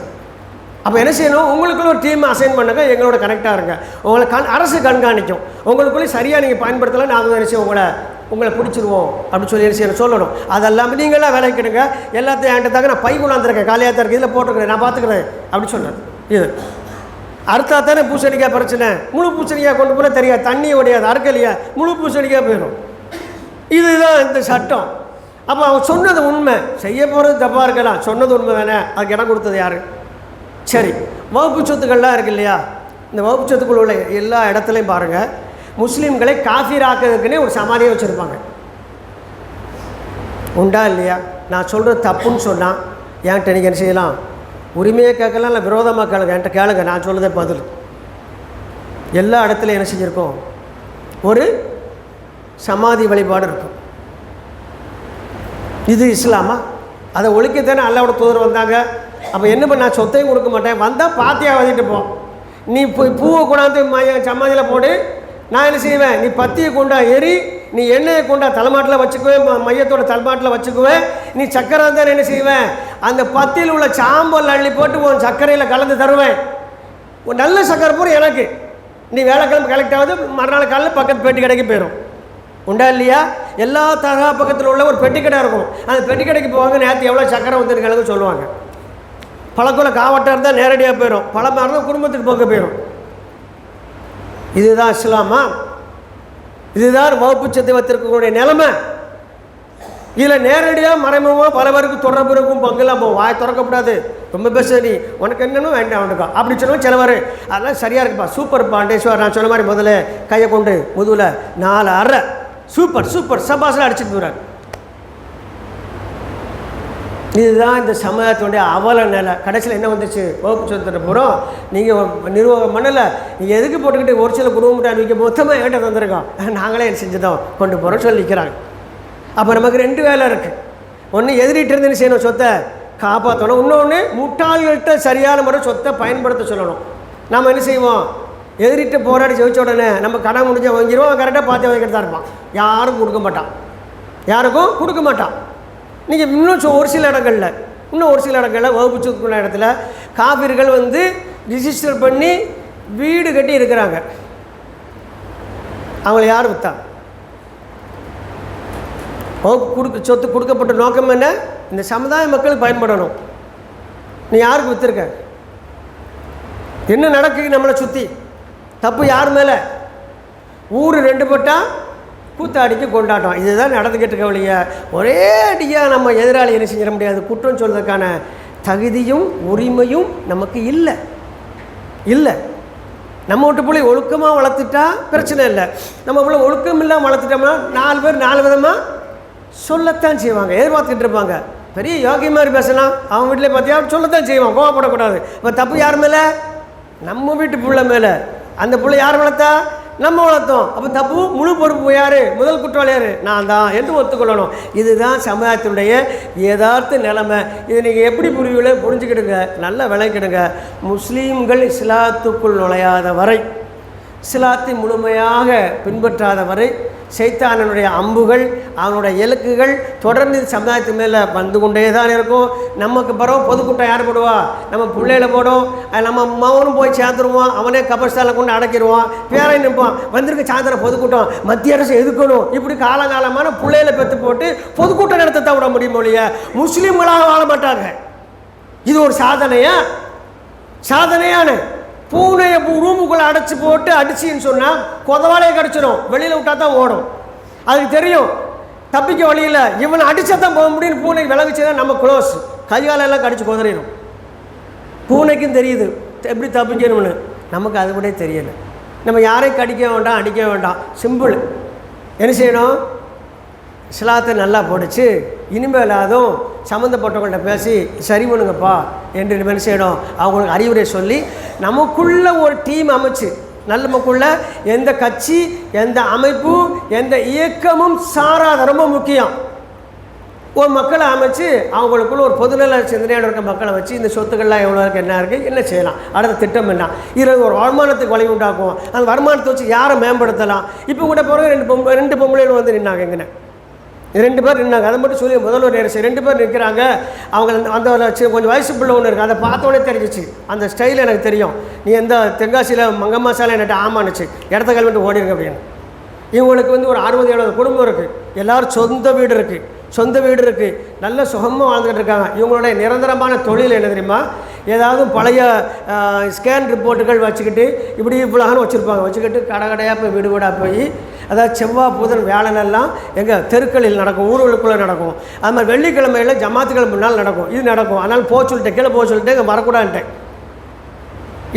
அப்போ என்ன செய்யணும்? உங்களுக்குள்ள ஒரு டீம் அசைன் பண்ணுங்க, எங்களோட கனெக்டாக இருங்க. உங்களை அரசு கண்காணிக்கும். உங்களுக்குள்ளே சரியாக நீங்கள் பயன்படுத்தலை, நாங்கள் என்ன செய்வோம், உங்களை பிடிச்சிருவோம் அப்படின்னு சொல்லி என்ன செய்யணும் சொல்லணும். அதெல்லாம் நீங்களாம் வேலைக்கிடுங்க. எல்லாத்தையும் என்கிட்ட தாங்க நான் பை கொண்டாந்துருக்கேன், காலியாக தான் இருக்குது, இதில் போட்டுருக்கேன், நான் பார்த்துக்கிறேன் அப்படின்னு சொன்னேன். இது அறுத்தா தானே பூசணிக்காய் பிரச்சனை. முழு பூசணிக்காய் கொண்டு போனால் தெரியாது, தண்ணி உடையாது, அறுக்கலையா முழு பூசணிக்காய் போயிடும். இதுதான் இந்த சட்டம். அப்போ அவன் சொன்னது உண்மை, செய்ய போகிறது தப்பாக இருக்கலாம், சொன்னது உண்மை தானே. அதுக்கு இடம் கொடுத்தது யார்? சரி, வகுப்பு சொத்துக்கள்லாம் இருக்கு இல்லையா? இந்த வகுப்பு சொத்துக்கள் உள்ள எல்லா இடத்துலையும் பாருங்கள், முஸ்லீம்களை காஃபிராக்கிறதுக்குன்னே ஒரு சமாதியை வச்சுருப்பாங்க. உண்டா இல்லையா? நான் சொல்கிறது தப்புன்னு சொன்னால் என்கிட்ட நீங்கள் என்ன செய்யலாம்? உரிமையை கேட்கலாம், இல்லை விரோதமாக கேளுங்க, என்கிட்ட கேளுங்க, நான் சொல்லுறதே பதில். எல்லா இடத்துலையும் என்ன செஞ்சுருக்கோம்? ஒரு சமாதி வழிபாடு இருக்கும். இது இஸ்லாமா? அதை ஒழிக்கத்தானே அல்லாவோட தூதர் வந்தாங்க. அப்போ என்ன பண்ண, நான் சொத்தையும் கொடுக்க மாட்டேன், வந்தால் பாத்தியாக வதிட்டு போ. நீ பூவை கொண்டாந்து சமாதியில் போடு, நான் என்ன செய்வேன்? நீ பத்தியை கொண்டா எரி, நீ எண்ணெயை கொண்டா தலைமாட்டில் வச்சுக்குவேன், மையத்தோட தலைமாட்டில் வச்சுக்குவேன். நீ சக்கரை தான் என்ன செய்வேன்? அந்த பத்தியில் உள்ள சாம்பல் அள்ளி போட்டு உன் சர்க்கரையில் கலந்து தருவேன். ஒரு நல்ல சக்கரை பூரா எனக்கு. நீ வேலைக்கிழமை கலெக்ட் ஆகுது, மறுநாள் காலையில் பக்கத்து பெட்டி கடைக்கு போயிடும். உண்டா இல்லையா? எல்லா தரகா பக்கத்தில் உள்ள ஒரு பெட்டி கடை இருக்கும். அந்த பெட்டி கடைக்கு போவாங்க, நேற்று எவ்வளோ சக்கரை வந்துருக்கு கிழங்கு சொல்லுவாங்க. பழக்குள்ள காவட்டாக இருந்தால் நேரடியாக போயிடும், பழமாக இருந்தால் குடும்பத்துக்கு போக போயிடும். இதுதான் இஸ்லாமா? இதுதான் வகுப்பு சத்தை வைத்திருக்கக்கூடிய நிலைமை. இதில் நேரடியாக மறைமுகமாக பல பேருக்கு தொடர்பு இருக்கும், பங்குலாம் போகும். வாய் திறக்கப்படாது, ரொம்ப பேச நீ உனக்கு என்னன்னு வேண்டாம் அவனுக்கா அப்படி சொன்னோம். சிலவர் அதெல்லாம் சரியாக இருக்குப்பா, சூப்பர் பாண்டேஸ்வர், நான் சொன்ன மாதிரி முதல்ல கையை கொண்டு முதுவில் 4 அரை சூப்பர் சூப்பர் சபாஸில் அடிச்சுட்டு போகிறார். இதுதான் இந்த சமுதாயத்தினுடைய அவல நிலை. கடைசியில் என்ன வந்துச்சு? வகுப்பு சொத்துட்ட போகிறோம், நீங்கள் நிர்வாகம் பண்ணலை, நீங்கள் எதுக்கு போட்டுக்கிட்டு ஒரு சில குடும்பம் அறிவிக்க மொத்தமாக என்கிட்ட தந்துருக்கோம், நாங்களே என்ன செஞ்சுதோம் கொண்டு போகிறோம் சொல்லி நிற்கிறாங்க. அப்போ நமக்கு 2 வேலை இருக்குது. ஒன்று எதிரிட்டு இருந்து செய்யணும், சொத்தை காப்பாற்றணும். இன்னொன்று முட்டாள்கள்கிட்ட சரியான முறை சொத்தை பயன்படுத்த சொல்லணும். நாம் என்ன செய்வோம்? எதிரிட்டு போராடி ஜெயிச்ச உடனே நம்ம கடன் முடிஞ்ச வாங்கிடுவோம், கரெக்டாக பார்த்து வாங்கிட்டு தான் இருப்பான். யாரும் கொடுக்க மாட்டான், யாருக்கும் கொடுக்க மாட்டான். நீங்கள் இன்னும் ஒரு சில இடங்களில் வகுப்பு சொத்துக்குள்ள இடத்துல காபிர்கள் ரிஜிஸ்டர் பண்ணி வீடு கட்டி இருக்கிறாங்க. அவங்களை யார் விற்றா? வகுப்பு சொத்து கொடுக்கப்பட்ட நோக்கம் என்ன? இந்த சமுதாய மக்களுக்கு பயன்படணும். நீ யாருக்கு விற்றுருக்க? என்ன நடக்குது நம்மளை சுற்றி? தப்பு யார் மேலே? ஊர் 2 பட்டா கூத்தாடிக்கு கொண்டாட்டம். இதுதான் நடந்துக்கிட்டு இருக்க வழிய. ஒரே அடியாக நம்ம எதிராளி என்ன செஞ்சிட முடியாது. குற்றம் சொல்வதற்கான தகுதியும் உரிமையும் நமக்கு இல்லை. நம்ம வீட்டு பிள்ளை ஒழுக்கமாக வளர்த்துட்டா பிரச்சனை இல்லை. நம்ம பிள்ளை ஒழுக்கம் இல்லாமல் வளர்த்துட்டோம்னா 4 பேர் 4 விதமாக சொல்லத்தான் செய்வாங்க, எதிர்பார்த்துக்கிட்டு இருப்பாங்க. பெரிய யோகி மாதிரி பேசலாம், அவன் வீட்டிலே பார்த்தியா சொல்லத்தான் செய்வான், கோவப்படக்கூடாது. இப்போ தப்பு யார் மேலே? நம்ம வீட்டு பிள்ளை மேலே. அந்த பிள்ளை யார் வளர்த்தா? நம்ம வளர்த்தோம். அப்போ தப்பு முழு பொறுப்பு யார்? முதல் குற்றவாளி யார்? நான் தான் என்று ஒத்துக்கொள்ளணும். இதுதான் சமுதாயத்தினுடைய யதார்த்த நிலைமை. இதை நீங்கள் எப்படி புரிஞ்சுக்கிடுங்க, நல்லா விளக்கிடுங்க. முஸ்லீம்கள் இஸ்லாத்துக்குள் நுழையாத வரை, இஸ்லாத்தை முழுமையாக பின்பற்றாத வரை சைத்தானனுடைய அம்புகள், அவனுடைய இலக்குகள் தொடர்ந்து சமுதாயத்து மேலே வந்து கொண்டே தான் இருக்கும். நமக்கு பிறகு பொதுக்கூட்டம் யார் போடுவா? நம்ம பிள்ளையில போடும். நம்ம மகனும் போய் சேர்ந்துருவான், அவனே கபர்ஸ்தானில் கொண்டு அடக்கிடுவான், பேரை நிற்பான். வந்திருக்க சாயந்தரம் பொதுக்கூட்டம், மத்திய அரசு எதுக்கணும், இப்படி காலகாலமான பிள்ளையில பெற்று போட்டு பொதுக்கூட்டம் நடத்த விட முடியும் இல்லையா? முஸ்லீம்களாக வாழ மாட்டாங்க. இது ஒரு சாதனையான பூனையை ரூமுக்குள்ளே அடைச்சி போட்டு அடிச்சின்னு சொன்னால் கொதவாலையை கடிச்சிடும், வெளியில் விட்டா தான் ஓடும். அதுக்கு தெரியும் தப்பிக்க வழியில் இவனை அடித்தா தான் போக முடியும். பூனை விளைவிச்சதான் நம்ம க்ளோஸ், கைகாலெல்லாம் கடிச்சு கொதறிடும். பூனைக்கும் தெரியுது எப்படி தப்பிக்கணும்னு, நமக்கு அது கூட தெரியலை. நம்ம யாரையும் கடிக்க வேண்டாம், அடிக்க வேண்டாம், சிம்பிள். என்ன செய்யணும்? இஸ்லாத்தை நல்லா படித்து இனிமேல் அதுவும் சம்மந்தப்பட்டவங்கள்ட்ட பேசி சரி பண்ணுங்கப்பா என்று என்ன செய்யணும், அவங்களுக்கு அறிவுரை சொல்லி நமக்குள்ள ஒரு டீம் அமைச்சு, நமக்குள்ள எந்த கட்சி, எந்த அமைப்பு, எந்த இயக்கமும் சாராத, ரொம்ப முக்கியம், ஒரு மக்களை அமைச்சு அவங்களுக்குள்ள ஒரு பொதுநல சிந்தனையோட இருக்க மக்களை வச்சு இந்த சொத்துக்கள்லாம் எவ்வளோ இருக்குது, என்ன இருக்குது, என்ன செய்யலாம், அடுத்த திட்டம் என்ன, இது ஒரு வருமானத்துக்கு வழி உண்டாக்கும், அந்த வருமானத்தை வச்சு யாரை மேம்படுத்தலாம். இப்போ கூட பிறகு ரெண்டு பொம்பளைகள் வந்து நின்னாங்க, எங்கன்னு 2 பேர் நின்னாங்க. அதை மட்டும் சொல்லி முதல்வர் நேரம் 2 பேர் நிற்கிறாங்க. அவங்க அந்த கொஞ்சம் வயசு பிள்ளை ஒன்று இருக்குது, அதை பார்த்தோன்னே தெரிஞ்சிச்சு, அந்த ஸ்டைல் எனக்கு தெரியும், நீ எந்த தென்காசியில் மங்கம்மா சாலை என்கிட்ட ஆமானுச்சு, இடத்த கல்விட்டு ஓடிருங்க அப்படின்னு. இவங்களுக்கு வந்து ஒரு 60-70 குடும்பம் இருக்குது, எல்லோரும் சொந்த வீடு இருக்குது, நல்ல சுகமாக வாழ்ந்துகிட்டு இருக்காங்க. இவங்களுடைய நிரந்தரமான தொழில் என்ன தெரியுமா, ஏதாவது பழைய ஸ்கேன் ரிப்போர்ட்டுகள் வச்சுக்கிட்டு இப்படி இவ்வளோன்னு வச்சுக்கிட்டு கடையாக போய் வீடு வீடாக போய், அதாவது செவ்வாய் புதன் வியாழனெல்லாம் எங்கள் தெருக்களில் நடக்கும், ஊர்களுக்குள்ளே நடக்கும். அது மாதிரி வெள்ளிக்கிழமையில் ஜமாத்துக்கள் முன்னால் நடக்கும், இது நடக்கும். அதனால் கீழே போக சொல்லிட்டு இங்கே வரக்கூடாதுன்ட்டேன்.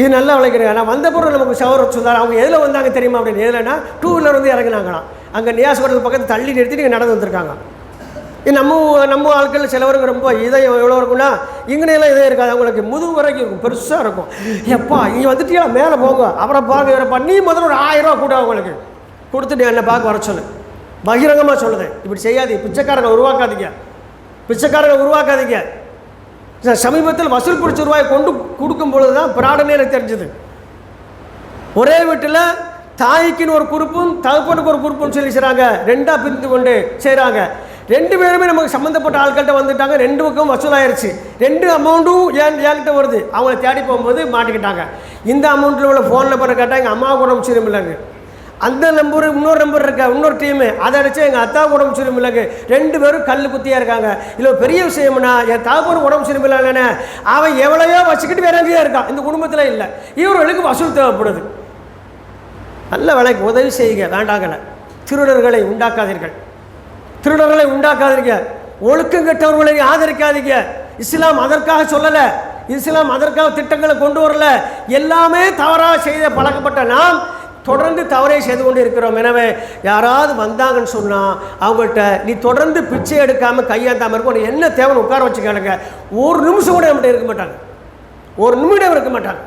இது நல்லா விளைக்கிறேன். நான் வந்த பொருள் நமக்கு சொன்னார். அவங்க எதில் வந்தாங்க தெரியுமா அப்படின்னு, எதுலன்னா 2 வீலர் வந்து இறங்கினாங்களாம். அங்கே நியாஸ் ஹோட்டல் பக்கத்தில் தள்ளி நிறுத்தி நீங்கள் நடந்து வந்திருக்காங்க. நம்ம ஆட்கள் சிலவருக்கு ரொம்ப இதயம் எவ்வளோ இருக்குன்னா, இங்கனையெல்லாம் இதே இருக்காது, அவங்களுக்கு முதுகு வரைக்கும் இருக்கும், பெருசாக இருக்கும். எப்பா இங்கே வந்துட்டியா மேலே போங்க, அப்புறம் பார்க்க இவரப்பா, நீ முதல்ல ஒரு 1000 ரூபா கூட அவங்களுக்கு கொடுத்துட்டு என்னை பார்க்க வர சொல்லு. பகிரங்கமாக சொல்லுது, இப்படி செய்யாதீங்க, பிச்சைக்காரங்களை உருவாக்காதீங்க. சமீபத்தில் வசூல் பிடிச்ச ரூபாயை கொண்டு கொடுக்கும் பொழுது தான் பிராடனே எனக்கு தெரிஞ்சது. ஒரே வீட்டில் தாய்க்குன்னு ஒரு குரூப்பும் தகப்பனுக்கு ஒரு குரூப்பும் சொல்லி செய்கிறாங்க, 2ஆக பிரிந்து கொண்டு செய்கிறாங்க. 2 பேருமே நமக்கு சம்மந்தப்பட்ட ஆட்கள்கிட்ட வந்துட்டாங்க, 2 பக்கம் வசூலாயிருச்சு. 2 அமௌண்ட்டும் என்கிட்ட வருது. அவங்கள தேடி போகும்போது மாட்டிக்கிட்டாங்க. இந்த அமௌண்ட்டில் உள்ள ஃபோன் நம்பரை கேட்டால் எங்கள் அம்மாவுக்கு உடம்பு சரியில்லைங்க, அந்த நம்பரு இன்னொரு நம்பர் இருக்கா, இன்னொரு டீமு, அதை அடித்து எங்கள் அத்தாவுக்கு உடம்பு சரியில்லைங்க. 2 பேரும் கல் குத்தியாக இருக்காங்க. இதில் பெரிய விஷயம்னா, என் தாப்பனுக்கு உடம்பு சரியில்லைன்னு அவன் எவ்வளவோ வச்சுக்கிட்டு வேற எங்கேயா இருக்கான், இந்த குடும்பத்தில் இல்லை. இவர்களுக்கு வசூல் தேவைப்படுது. நல்ல விலைக்கு உதவி செய்யுங்க, வேண்டாங்கல்ல. திருடர்களை உண்டாக்காதீங்க, ஒழுக்கம் கெட்டவர்களை ஆதரிக்காதீங்க. இஸ்லாம் அதற்காக சொல்லலை, இஸ்லாம் அதற்காக திட்டங்களை கொண்டு வரல. எல்லாமே தவறாக செய்த பழக்கப்பட்ட நாம் தொடர்ந்து தவறை செய்து கொண்டு இருக்கிறோம். எனவே யாராவது வந்தாங்கன்னு சொன்னால் அவங்கள்ட்ட நீ தொடர்ந்து பிச்சை எடுக்காமல் கையாந்தாமல் இருக்கும், என்ன தேவைன்னு உட்கார வச்சு கேளுங்க. ஒரு நிமிஷம் கூட நம்மகிட்ட இருக்க மாட்டாங்க, ஒரு நிமிடம் இருக்க மாட்டாங்க.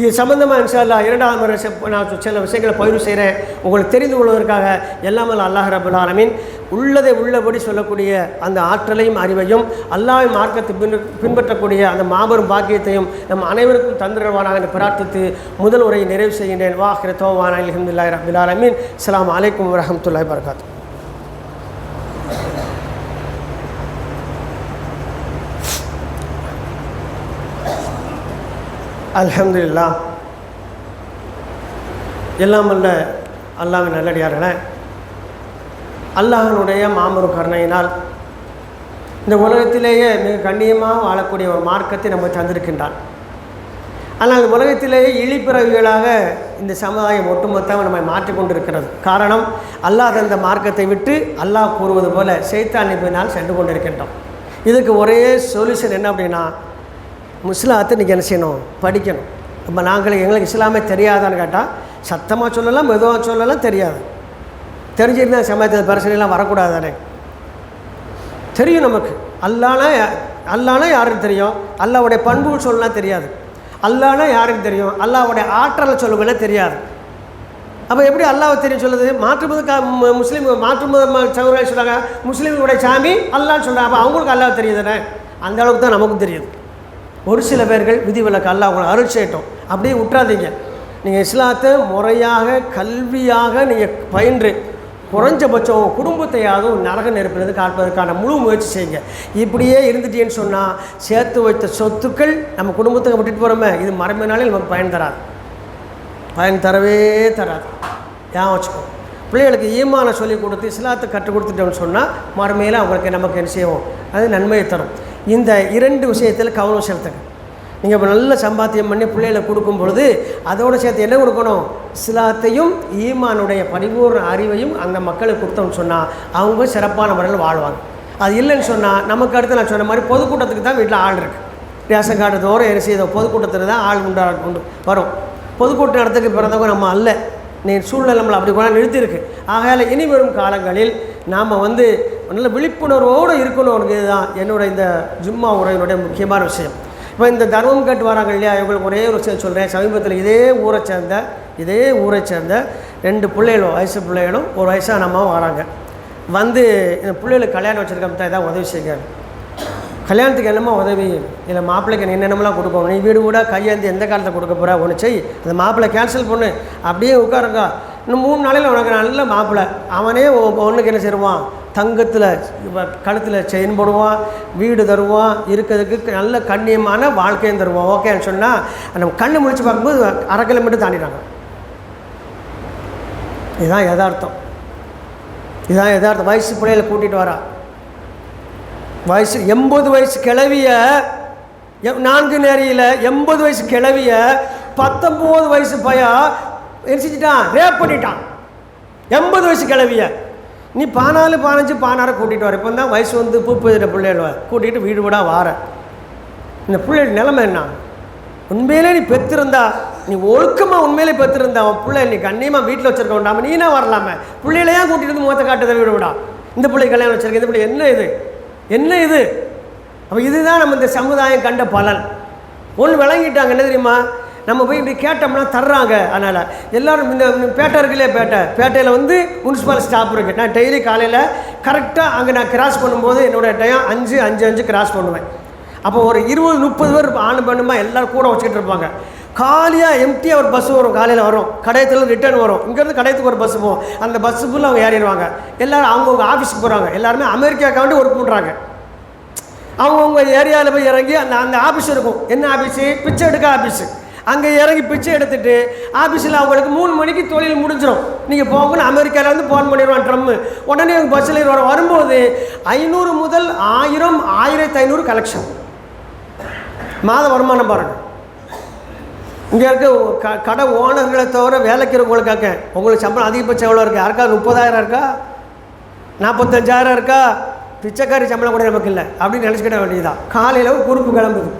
இது சம்பந்தமாக இன்ஷா அல்லாஹ் 2வது முறை நான் சில விஷயங்களை பகிர்வு செய்கிறேன், உங்களுக்கு தெரிந்து கொள்வதற்காக. எல்லாமே அல்லாஹ் ரப்பல் ஆலமீன் உள்ளதை உள்ளபடி சொல்லக்கூடிய அந்த ஆற்றலையும் அறிவையும் அல்லாஹ்வின் மார்க்கத்தை பின்பற்றக்கூடிய அந்த மாபெரும் பாக்கியத்தையும் நம் அனைவருக்கும் தந்திரவானாக என்று பிரார்த்தித்து முதல் உரையை நிறைவு செய்கின்றேன். வாஹிர தௌவானா அல்ஹம்துலில்லாஹி ரப்பில் ஆலமீன். அஸ்ஸலாமு அலைக்கும் வரஹ்மத்துல்லாஹி வபரகாத்துஹு. அல்ஹம்துலில்லாஹ். எல்லாம் வல்ல அல்லாஹ்வின் நல்லடியார்களே, அல்லாஹ்வினுடைய மாபெரும் கருணையினால் இந்த உலகத்திலேயே மிக கண்ணியமாக வாழக்கூடிய ஒரு மார்க்கத்தை நம்ம தந்திருக்கின்றான். ஆனால் அந்த உலகத்திலேயே இழிப்பிறவிகளாக இந்த சமுதாயம் ஒட்டுமொத்தமாக நம்மை மாற்றிக்கொண்டிருக்கிறது. காரணம், அல்லாஹ் தந்த மார்க்கத்தை விட்டு அல்லாஹ் கூறுவது போல ஷைத்தான் பின்னால் சென்று கொண்டிருக்கின்றோம். இதுக்கு ஒரே சொல்யூஷன் என்ன அப்படின்னா, இஸ்லாத்தை இன்றைக்கி என்ன செய்யணும், படிக்கணும். இப்போ எங்களுக்கு இஸ்லாமே தெரியாதான்னு கேட்டால் சத்தமாக சொல்லலாம், மெதுவாக சொல்லலாம், தெரியாது. தெரிஞ்சிருந்தா சமயத்தில் பிரச்சனைலாம் வரக்கூடாது தானே, தெரியும் நமக்கு. அல்லானா யாருக்கு தெரியும், அல்லாவுடைய பண்புகள் சொல்லலாம் தெரியாது. அல்லானா யாருக்கு தெரியும், அல்லாவுடைய ஆற்றலை சொல்லுங்கன்னா தெரியாது. அப்போ எப்படி அல்லாவை தெரியும் சொல்லுது? முஸ்லீம் மாற்று மத சகோதரர்கள் சொல்கிறாங்க, முஸ்லீம்களுடைய சாமி அல்லான்னு சொல்கிறாங்க. அப்போ அவங்களுக்கு அல்லாஹ் தெரியுது தானே, அந்த அளவுக்கு தான் நமக்கும் தெரியுது. ஒரு சில பேர்கள் விதிவிலக்கு அல்லாஹ் உங்களை அருள் செய்யட்டும், அப்படியே விட்டுறாதீங்க. நீங்கள் இஸ்லாத்தை முறையாக கல்வியாக நீங்கள் பயின்று குறைஞ்சபட்சம் குடும்பத்தையாவது நரக நெருப்பிலிருந்து காப்பதற்கான முழு முயற்சி செய்யுங்க. இப்படியே இருந்துட்டேன்னு சொன்னால் சேர்த்து வைத்த சொத்துக்கள் நம்ம குடும்பத்துக்கு விட்டுட்டு போகிறோமே, இது மறைமை நாளில் நமக்கு பயன் தரவே தராது. ஏன் வச்சுக்கோ, பிள்ளைகளுக்கு ஈமானை சொல்லிக் கொடுத்து இஸ்லாத்தை கற்றுக் கொடுத்துட்டோம்னு சொன்னால் மறுமையில் அவங்களுக்கு நமக்கு என்ன செய்வோம், அது நன்மையை தரும். இந்த 2 விஷயத்தில் கவனம் செலுத்துங்க. நீங்கள் இப்போ நல்ல சம்பாத்தியம் பண்ணி பிள்ளைகளை கொடுக்கும் பொழுது அதோடு சேர்த்து என்ன கொடுக்கணும், இஸ்லாத்தையும் ஈமானுடைய பரிபூர்ண அறிவையும் அந்த மக்களுக்கு கொடுத்தோம்னு சொன்னால் அவங்க சிறப்பான முறையில் வாழ்வாங்க. அது இல்லைன்னு சொன்னால் நமக்கு அடுத்து நான் சொன்ன மாதிரி பொதுக்கூட்டத்துக்கு தான் வீட்டில் ஆள் இருக்குது. ரேஷன் கார்டு தோறும் என்ன செய்தோம், பொதுக்கூட்டத்தில் தான் ஆள் உண்டு வரும். பொதுக்கூட்ட இடத்துக்கு பிறந்தவங்க நம்ம அல்ல. நீ சூழ்நிலை நம்மளை அப்படி கூட நிறுத்தியிருக்கு. ஆகையால் இனி வரும் காலங்களில் நாம் நல்ல விழிப்புணர்வோடு இருக்கணுங்கிறது தான் என்னோட இந்த ஜும்மா உரையினுடைய முக்கியமான விஷயம். இப்போ இந்த தர்மம் கேட்டு வராங்க இல்லையா, இவங்களுக்கு ஒரே ஒரு விஷயம் சொல்கிறேன். சமீபத்தில் இதே ஊரை சேர்ந்த 2 பிள்ளைகளும் வயசு பிள்ளைகளும் ஒரு வயசான அம்மாவும் வராங்க. இந்த பிள்ளைகளுக்கு கல்யாணம் வச்சுருக்கா தான் உதவி செய்யுங்க. கல்யாணத்துக்கு என்னமோ உதவி இல்லை, மாப்பிள்ளைக்கு என்னென்னமெல்லாம் கொடுக்கணும், நீ வீடு கூட கையேந்து எந்த காலத்தில் கொடுக்க போகிற ஒன்று செய், அந்த மாப்பிள்ளை கேன்சல் பண்ணு, அப்படியே உட்காருங்க. இன்னும் 3 நாளையில் உனக்கு நல்ல மாப்பிள்ளை, அவனே ஒன்றுக்கு என்ன செய்வான், தங்கத்தில் கழுத்தில் செயின் போடுவான், வீடு தருவான், இருக்கிறதுக்கு நல்ல கண்ணியமான வாழ்க்கையும் தருவான். ஓகேன்னு சொன்னால் நம்ம கண்ணை முடிச்சு பார்க்கும்போது 1/2 கிலோமீட்டர் தாண்டிட்டாங்க. இதுதான் யதார்த்தம். வயசு பிள்ளைகளை கூட்டிகிட்டு வரா, வயசு 80 வயசு கிழவிய 4 நேரியில் 80 வயசு கிழவிய 19 வயசு பையன் எரிச்சிட்டான், ரேப் பண்ணிட்டான். 80 வயசு கிழவிய நீ 14, 15, 16 கூட்டிகிட்டு வர. இப்போ தான் வயசு பூப்பதிட்ட பிள்ளைகள் கூட்டிகிட்டு வீடு வீடாக வார. இந்த பிள்ளைகள் நிலைமை என்ன? உண்மையிலே நீ பெற்றிருந்தா, நீ ஒழுக்கமாக உண்மையிலே பெற்றிருந்தா உன் பிள்ளை நீ கண்ணியமாக வீட்டில் வச்சுருக்க வேண்டாமல் நீனா வரலாமே. பிள்ளைகளையா கூட்டிகிட்டு வந்து முகத்தை காட்டுறதை வீடு விடா. இந்த பிள்ளை கல்யாணம் வச்சுருக்க, இந்த பிள்ளை என்ன இது? அப்போ இதுதான் நம்ம இந்த சமுதாயம் கண்ட பலன். ஒன்று விளங்கிட்டாங்க. என்ன தெரியுமா, நம்ம போய் இப்படி கேட்டோம்னா தர்றாங்க. அதனால் எல்லோரும் இந்த பேட்டை இருக்குல்லையே, பேட்டையில் முனிசிபல் ஸ்டாப் இருக்குது. நான் டெய்லி காலையில் கரெக்டாக அங்கே நான் கிராஸ் பண்ணும்போது என்னோடய டைம் 5 கிராஸ் பண்ணுவேன். அப்போ ஒரு 20-30 பேர் ஆணு பண்ணுமா எல்லோரும் கூட வச்சுக்கிட்டு இருப்பாங்க. காலியாக எம்டியாக ஒரு பஸ்ஸு வரும், காலையில் வரும், கடையத்தில் ரிட்டர்ன் வரும். இங்கேருந்து கடையத்துக்கு ஒரு பஸ்ஸு போகும், அந்த பஸ்ஸு ஃபுல்லாக அவங்க ஏறிடுவாங்க. எல்லோரும் அவங்கவுங்க ஆஃபீஸுக்கு போகிறாங்க. எல்லாருமே அமெரிக்காவுக்காண்டி ஒர்க் பண்ணுறாங்க. அவங்கவுங்க ஏரியாவில் போய் இறங்கி அந்த ஆஃபீஸ் இருக்கும். என்ன ஆஃபீஸு? பிச்சை எடுக்க ஆஃபீஸு. அங்கே இறங்கி பிச்சை எடுத்துகிட்டு ஆஃபீஸில் அவங்களுக்கு 3 மணிக்கு தொழில் முடிஞ்சிடும். நீங்கள் போகணும்னு அமெரிக்காவில் ஃபோன் பண்ணிடுவான் ட்ரம்மு. உடனே அவங்க பஸ்ஸில் வரும்போது 500 முதல் 1000, 1500 கலெக்ஷன். மாத வருமானம் பாருங்கள். இங்கே இருக்க கடை ஓனர்களை தவிர வேலைக்கு இருக்கவங்களுக்காக்க உங்களுக்கு சம்பளம் அதிகபட்சம் எவ்வளோ இருக்குது? யாருக்கா 30,000 இருக்கா, 45,000 இருக்கா? பிச்சைக்காரி சம்பளம் கூட நமக்கு இல்லை அப்படின்னு நினச்சிக்கிட்ட வேண்டியதுதான். காலையில் ஒரு குறுப்பு கிளம்புது.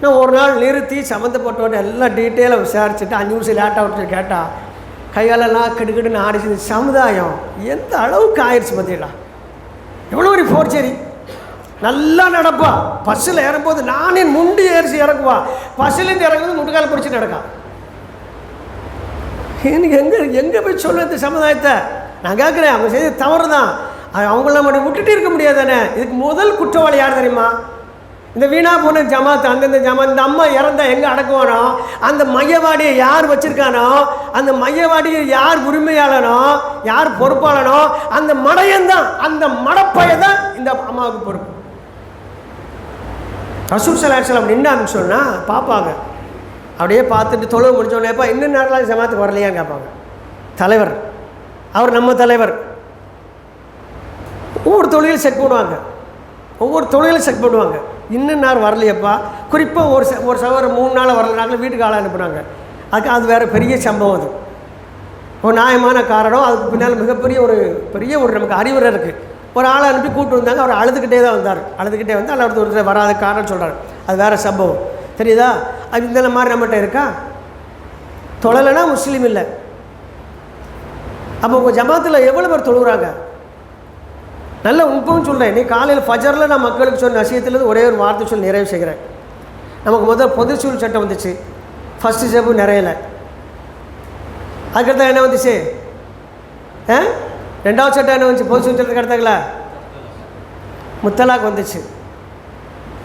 நான் ஒரு நாள் நிறுத்தி சம்மந்தப்பட்டவட்ட எல்லாம் டீட்டெயிலாக விசாரிச்சுட்டு 5 நிமிஷம் லேட்டாக விட்டு கேட்டால் கையாலெல்லாம் கெடுக்கெடுன்னு ஆடிச்சு. சமுதாயம் எந்த அளவுக்கு ஆயிடுச்சு பார்த்தீங்களா? எவ்வளோ ஒரு ஃபோர்ச்சரி. நல்லா நடப்பா, பஸ்ஸில் இறங்கும்போது நானே முண்டி ஏறிச்சு இறங்குவா, பஸ்ஸிலேருந்து இறங்கும்போது முட்டுக்கால் பிடிச்சிட்டு நடக்கான். எனக்கு எங்கே போய் சொல்ல இந்த சமுதாயத்தை? நான் கேட்குறேன், அவங்க செய்த தவறு தான். அவங்கள மட்டும் விட்டுட்டு இருக்க முடியாது தானே. இதுக்கு முதல் குற்றவாளி யார் தெரியுமா? இந்த வீணா போன ஜமாத். அந்தந்த ஜமாத் இந்த அம்மா இறந்தா எங்கே அடக்குவானோ, அந்த மையவாடியை யார் வச்சுருக்கானோ, அந்த மையவாடியை யார் உரிமையாளனோ, யார் பொறுப்பாளனோ, அந்த மடையன்தான், அந்த மடப்பைய தான் இந்த அம்மாவுக்கு பொறுப்பு. ரசூல் ஸல்லல்லாஹு அலைஹி வஸல்லம் நின்னான்னு சொன்னால் பார்ப்பாங்க. அப்படியே பார்த்துட்டு தொழுவு முடிச்சோடனேப்பா இன்னும் நேரம்லாம் ஜமாத்துக்கு வரலையான்னு கேட்பாங்க. தலைவர் அவர் நம்ம தலைவர். ஒவ்வொரு தொழிலும் செக் பண்ணுவாங்க. இன்னும் நேரம் வரலையப்பா. குறிப்பாக ஒரு சவரம் 3 நாள் வரலனாலும் வீட்டுக்கு ஆளாக அனுப்புனாங்க. அது வேறு பெரிய சம்பவம். அது ஒரு நியாயமான காரணம். அதுக்கு பின்னால் மிகப்பெரிய ஒரு நமக்கு அறிவுரை இருக்குது. ஒரு ஆளை அனுப்பி கூப்பிட்டு வந்தாங்க. அவர் அழுதுகிட்டே தான் வந்தார். வந்து அல்ல ஒருத்தர் வராத காரணம் சொல்கிறார். அது வேறு சம்பவம். தெரியுதா? அது இந்த மாதிரி நம்மகிட்ட இருக்கா? தொழலைன்னா முஸ்லீம் இல்லை. அப்போ உங்கள் ஜமாத்தில் எவ்வளோ பேர் தொழுகிறாங்க? நல்ல உண்மையும் சொல்கிறேன். நீ காலையில் ஃபஜரில் நான் மக்களுக்கு சொன்ன நசியத்துலேருந்து ஒரே ஒரு வார்த்தை சொல்லி நிறைவு செய்கிறேன். நமக்கு முதல் பொதுச்சூழல் சட்டம் வந்துச்சு. ஃபஸ்ட்டு ஸ்டெப்பு நிறையலை. அதுக்கடுத்த என்ன வந்துச்சு? 2வது சட்டம் என்ன வந்துச்சு? பொதுச்சூழல் சட்டத்துக்கு அடுத்தாங்களா முத்தலாக் வந்துச்சு.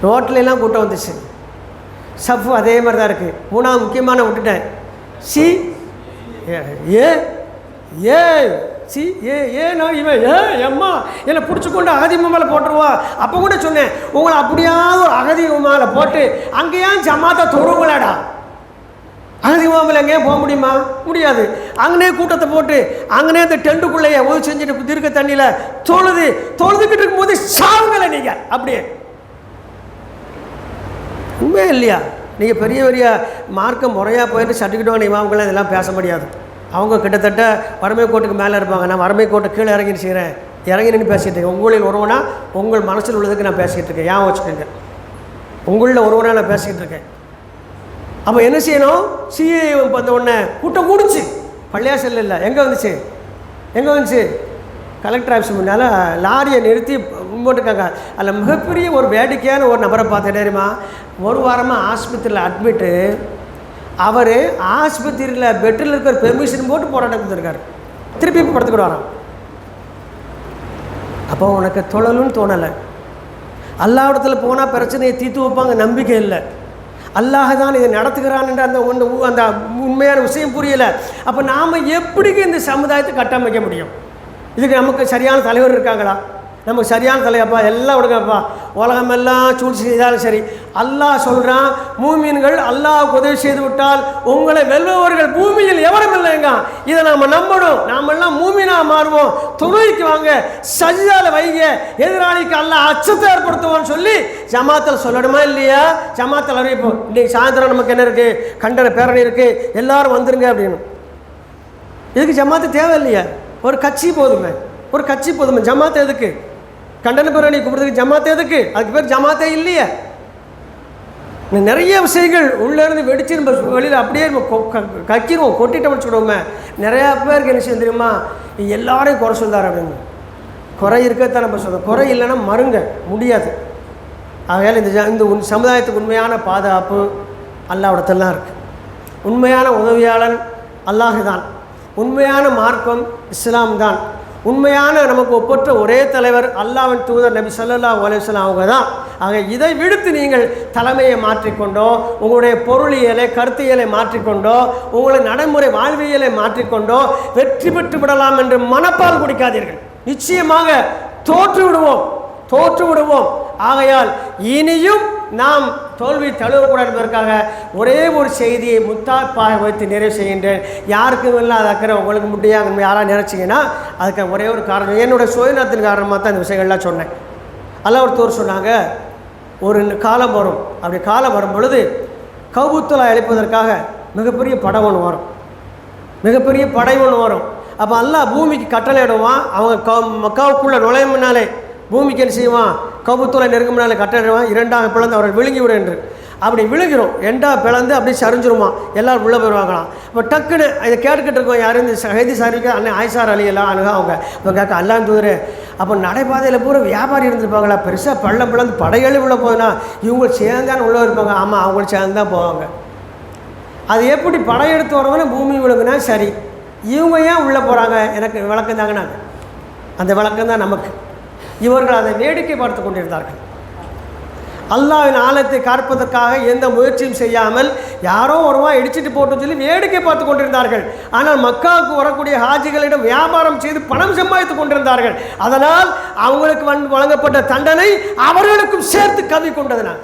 ரோட்லாம் கூட்டம் வந்துச்சு. சஃப் அதே மாதிரி தான் இருக்குது. 3வது முக்கியமான விட்டுட்டேன். நான் இவன் எம்மா என்னை பிடிச்சிக்கொண்டு அகதி மேலே போட்டுருவா. அப்போ கூட சொன்னேன், உங்களை அப்படியாவது ஒரு அகதி மேலே போட்டு அங்கேயா ஜமாத்தா தொழுவங்களாடா. அகதி மேலே எங்கேயா போக முடியுமா? முடியாது. அங்கனே கூட்டத்தை போட்டு அங்கனே அந்த டென்ட்டுக்குள்ளேயே ஒது செஞ்சுட்டு திருக்க தண்ணியில் தொழுதுகிட்டு இருக்கும்போது சாவுங்களே நீங்கள். அப்படியே உண்மையே இல்லையா? நீங்கள் பெரிய மார்க்கம் முறையாக போயிட்டு சர்டிஃபிகேட் வாங்க இமாம்களாம் இதெல்லாம் பேச முடியாது. அவங்க கிட்டத்தட்ட வறுமை கோட்டுக்கு மேலே இருப்பாங்க. நான் வறுமை கோட்டு கீழே இறங்கி நின்று பேசிகிட்டு இருக்கேன். உங்களில் ஒருவனா உங்கள் மனசில் உள்ளதுக்கு நான் பேசிக்கிட்டு இருக்கேன். ஏன் வச்சுக்கோங்க, உங்களில் ஒருவனாக நான் பேசிக்கிட்டு இருக்கேன். அப்போ என்ன செய்யணும்? சிஏ வந்த உடனே கூட்டம் கூடுச்சு. பள்ளியாசல் இல்லை, எங்கே வந்துச்சு கலெக்டர் ஆஃபீஸ் முன்னால் லாரியை நிறுத்தி போட்டுருக்காங்க. அதில் மிகப்பெரிய ஒரு வேடிக்கையான ஒரு நபரை பார்த்து தெரியுமா, ஒரு வாரமாக ஆஸ்பத்திரியில் அட்மிட்டு, அவர் ஆஸ்பத்திரியில் பெட்டில் இருக்கிற பெர்மிஷன் போட்டு போராட்டம் கொடுத்துருக்காரு, திருப்பி படுத்துக்கிட்டு வரான். அப்போ உனக்கு தொழலுன்னு தோணலை. அல்லாஹ்விடத்தில் போனால் பிரச்சனையை தீர்த்து வைப்பாங்க, நம்பிக்கை இல்லை. அல்லாஹ் தான் இதை நடத்துகிறான் என்ற அந்த உண்மையான விஷயம் புரியலை. அப்போ நாம் எப்படிக்கு இந்த சமுதாயத்தை கட்டமைக்க முடியும்? இதுக்கு நமக்கு சரியான தலைவர் இருக்காங்களா? நமக்கு சரியான தலைவப்பா எல்லாம் விடுங்கப்பா, உலகமெல்லாம் சூழ்ச்சி செய்தாலும் சரி, அல்லாஹ் சொல்கிறான், மூமின்கள் அல்லாஹ் உதவி செய்து விட்டால் உங்களை வெல்பவர்கள் பூமியில் எவரும் இல்லைங்க. இதை நாம் நம்பணும். நாமெல்லாம் மூமினாக மாறுவோம். தொழுகைக்கு வாங்க, சஜ்தால வைங்க, எதிராளிக்கு அல்லாஹ் அச்சத்தை ஏற்படுத்துவோன்னு சொல்லி ஜமாத்தில் சொல்லணுமா இல்லையா? ஜமாத்தில் அறிவிப்போம், இன்றைக்கி சாயந்தரம் நமக்கு என்ன இருக்குது, கண்டன பேரணி இருக்குது, எல்லாரும் வந்துருங்க அப்படின்னு. இதுக்கு ஜமாத்து தேவை இல்லையா? ஒரு கட்சி போதுமே, ஜமாத்து எதுக்கு? கண்டன பேரணி கூப்பிடுறதுக்கு ஜமாத்து எதுக்கு? அதுக்கு பேர் ஜமாத்தே இல்லையே. நிறைய விஷயங்கள் உள்ளேருந்து வெடிச்சு நம்ம வெளியில் அப்படியே கக்கிடுவோம், கொட்டிட்டு வச்சுக்கிடுவோமே. நிறையா பேருக்கு என்ன செய்ய தெரியுமா, எல்லாரையும் குறை சொல்கிறார் அப்படின்னு. குறை இருக்கத்தான் நம்ம சொல்கிறோம், குறை இல்லைன்னா மறுங்க முடியாது. ஆகையால் இந்த சமுதாயத்துக்கு உண்மையான பாதுகாப்பு அல்லாஹ்விடத்தில் தான் இருக்குது. உண்மையான உதவியாளன் அல்லாஹ் தான். உண்மையான மார்க்கம் இஸ்லாம் தான். உண்மையான நமக்கு ஒப்பற்ற ஒரே தலைவர் அல்லாஹ்வின் தூதர் நபி ஸல்லல்லாஹு அலைஹி வஸல்லம் அவங்க தான். ஆக இதை விடுத்து நீங்கள் தலைமையை மாற்றிக்கொண்டோ, உங்களுடைய பொருளியலை கருத்தியலை மாற்றிக்கொண்டோ, உங்களுடைய நடைமுறை வாழ்வியலை மாற்றிக்கொண்டோ வெற்றி பெற்று விடலாம் என்று மனப்பால் குடிக்காதீர்கள். நிச்சயமாக தோற்று விடுவோம். ஆகையால் இனியும் நாம் தோல்வி தழுவக்கூடாது என்பதற்காக ஒரே ஒரு செய்தியை முத்தாப்பாக வைத்து நிறைவு செய்கின்றேன். யாருக்கும் இல்லாத அக்கறை உங்களுக்கு முடியாது யாராவது நினைச்சிங்கன்னா அதுக்கு ஒரே ஒரு காரணம், என்னுடைய சுயநலத்தின் காரணமாக தான் இந்த விஷயங்கள்லாம் சொன்னேன். அல்லாஹ் ஒருத்தர் சொன்னாங்க, ஒரு காலம் வரும், அப்படி காலம் வரும் பொழுது கௌபுத்துல்லா அழிப்பதற்காக மிகப்பெரிய படை ஒன்று வரும். அப்போ அல்லாஹ் பூமிக்கு கட்டளையிடுவான். அவங்க மக்காவுக்குள்ளே நுழையும்னாலே பூமிக்கு என்ன செய்வான், கௌபுத்துல்லா நெருங்கும்னாலே கட்டளையிடுவான், இரண்டாக பிளந்து அவரை விழுங்கி விடு என்று. அப்படி விழுகிறோம், எண்டா பிளந்து அப்படி சரிஞ்சிருமா, எல்லோரும் உள்ளே போயிடுவாங்களாம். இப்போ டக்குன்னு இதை கேட்டுக்கிட்டு இருக்கோம், யாரும் இந்த ஹைதி சாரிக்க அண்ணன் ஆயிஷார் அலி எல்லாம் அணுகா அவங்க. இப்போ கேட்க அல்லாஹ் தூதரே, அப்போ நடைபாதையில் பூரா வியாபாரி இருந்திருப்பாங்களா, பெருசாக பள்ளம் பிளந்து படையெழு உள்ளே போகுதுன்னா இவங்க சேர்ந்தான்னு உள்ளே இருப்பாங்க. ஆமாம், அவங்களும் சேர்ந்து தான் போவாங்க. அது எப்படி படையெடுத்து வரவங்க பூமி விழுங்குனா சரி, இவங்க ஏன் உள்ளே போகிறாங்க? எனக்கு விளக்கம் தாங்கண்ணா, அந்த விளக்கம் தான் நமக்கு. இவர்கள் அதை வேடிக்கை பார்த்து கொண்டிருந்தார்கள். அல்லாஹ்வின் ஆலயத்தை காப்பதற்காக எந்த முயற்சியும் செய்யாமல் யாரோ ஒருவா இடிச்சிட்டு போட்டு சொல்லி வேடிக்கை பார்த்து கொண்டிருந்தார்கள். ஆனால் மக்காவுக்கு வரக்கூடிய ஹாஜிகளிடம் வியாபாரம் செய்து பணம் சம்பாதித்து கொண்டிருந்தார்கள். அதனால் அவங்களுக்கு வழங்கப்பட்ட தண்டனை அவர்களுக்கும் சேர்த்து கவி கொண்டதுனால்.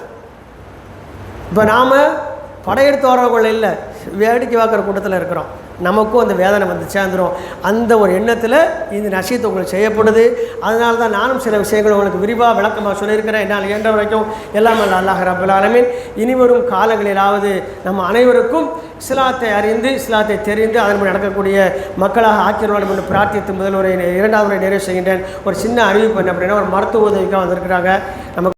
இப்போ நாம் படையெடுத்து வரவர்கள் இல்லை, வேடிக்கை பார்க்குற கூட்டத்தில் இருக்கிறோம். நமக்கும் அந்த வேதனை வந்து சேர்ந்துடும். அந்த ஒரு எண்ணத்தில் இந்த நசீத்து உங்களுக்கு செய்யப்படுது. அதனால தான் நானும் சில விஷயங்கள் உங்களுக்கு விரிவாக விளக்கமாக சொல்லியிருக்கிறேன். என்னால் இயன்ற வரைக்கும் எல்லாம் அல்லாஹ் ரப்பல் ஆலமீன் இனிவரும் காலங்களிலாவது நம்ம அனைவருக்கும் இஸ்லாத்தை அறிந்து இஸ்லாத்தை தெரிந்து அதன்படி நடக்கக்கூடிய மக்களாக ஆக்கிரவாடும் என்று பிரார்த்தித்து முதல் உரை இரண்டாவது உரை நிறைவு செய்கின்றேன். ஒரு சின்ன அறிவிப்பு என்ன அப்படின்னா, ஒரு மருத்துவ உதவிக்காக வந்திருக்கிறாங்க. நமக்கு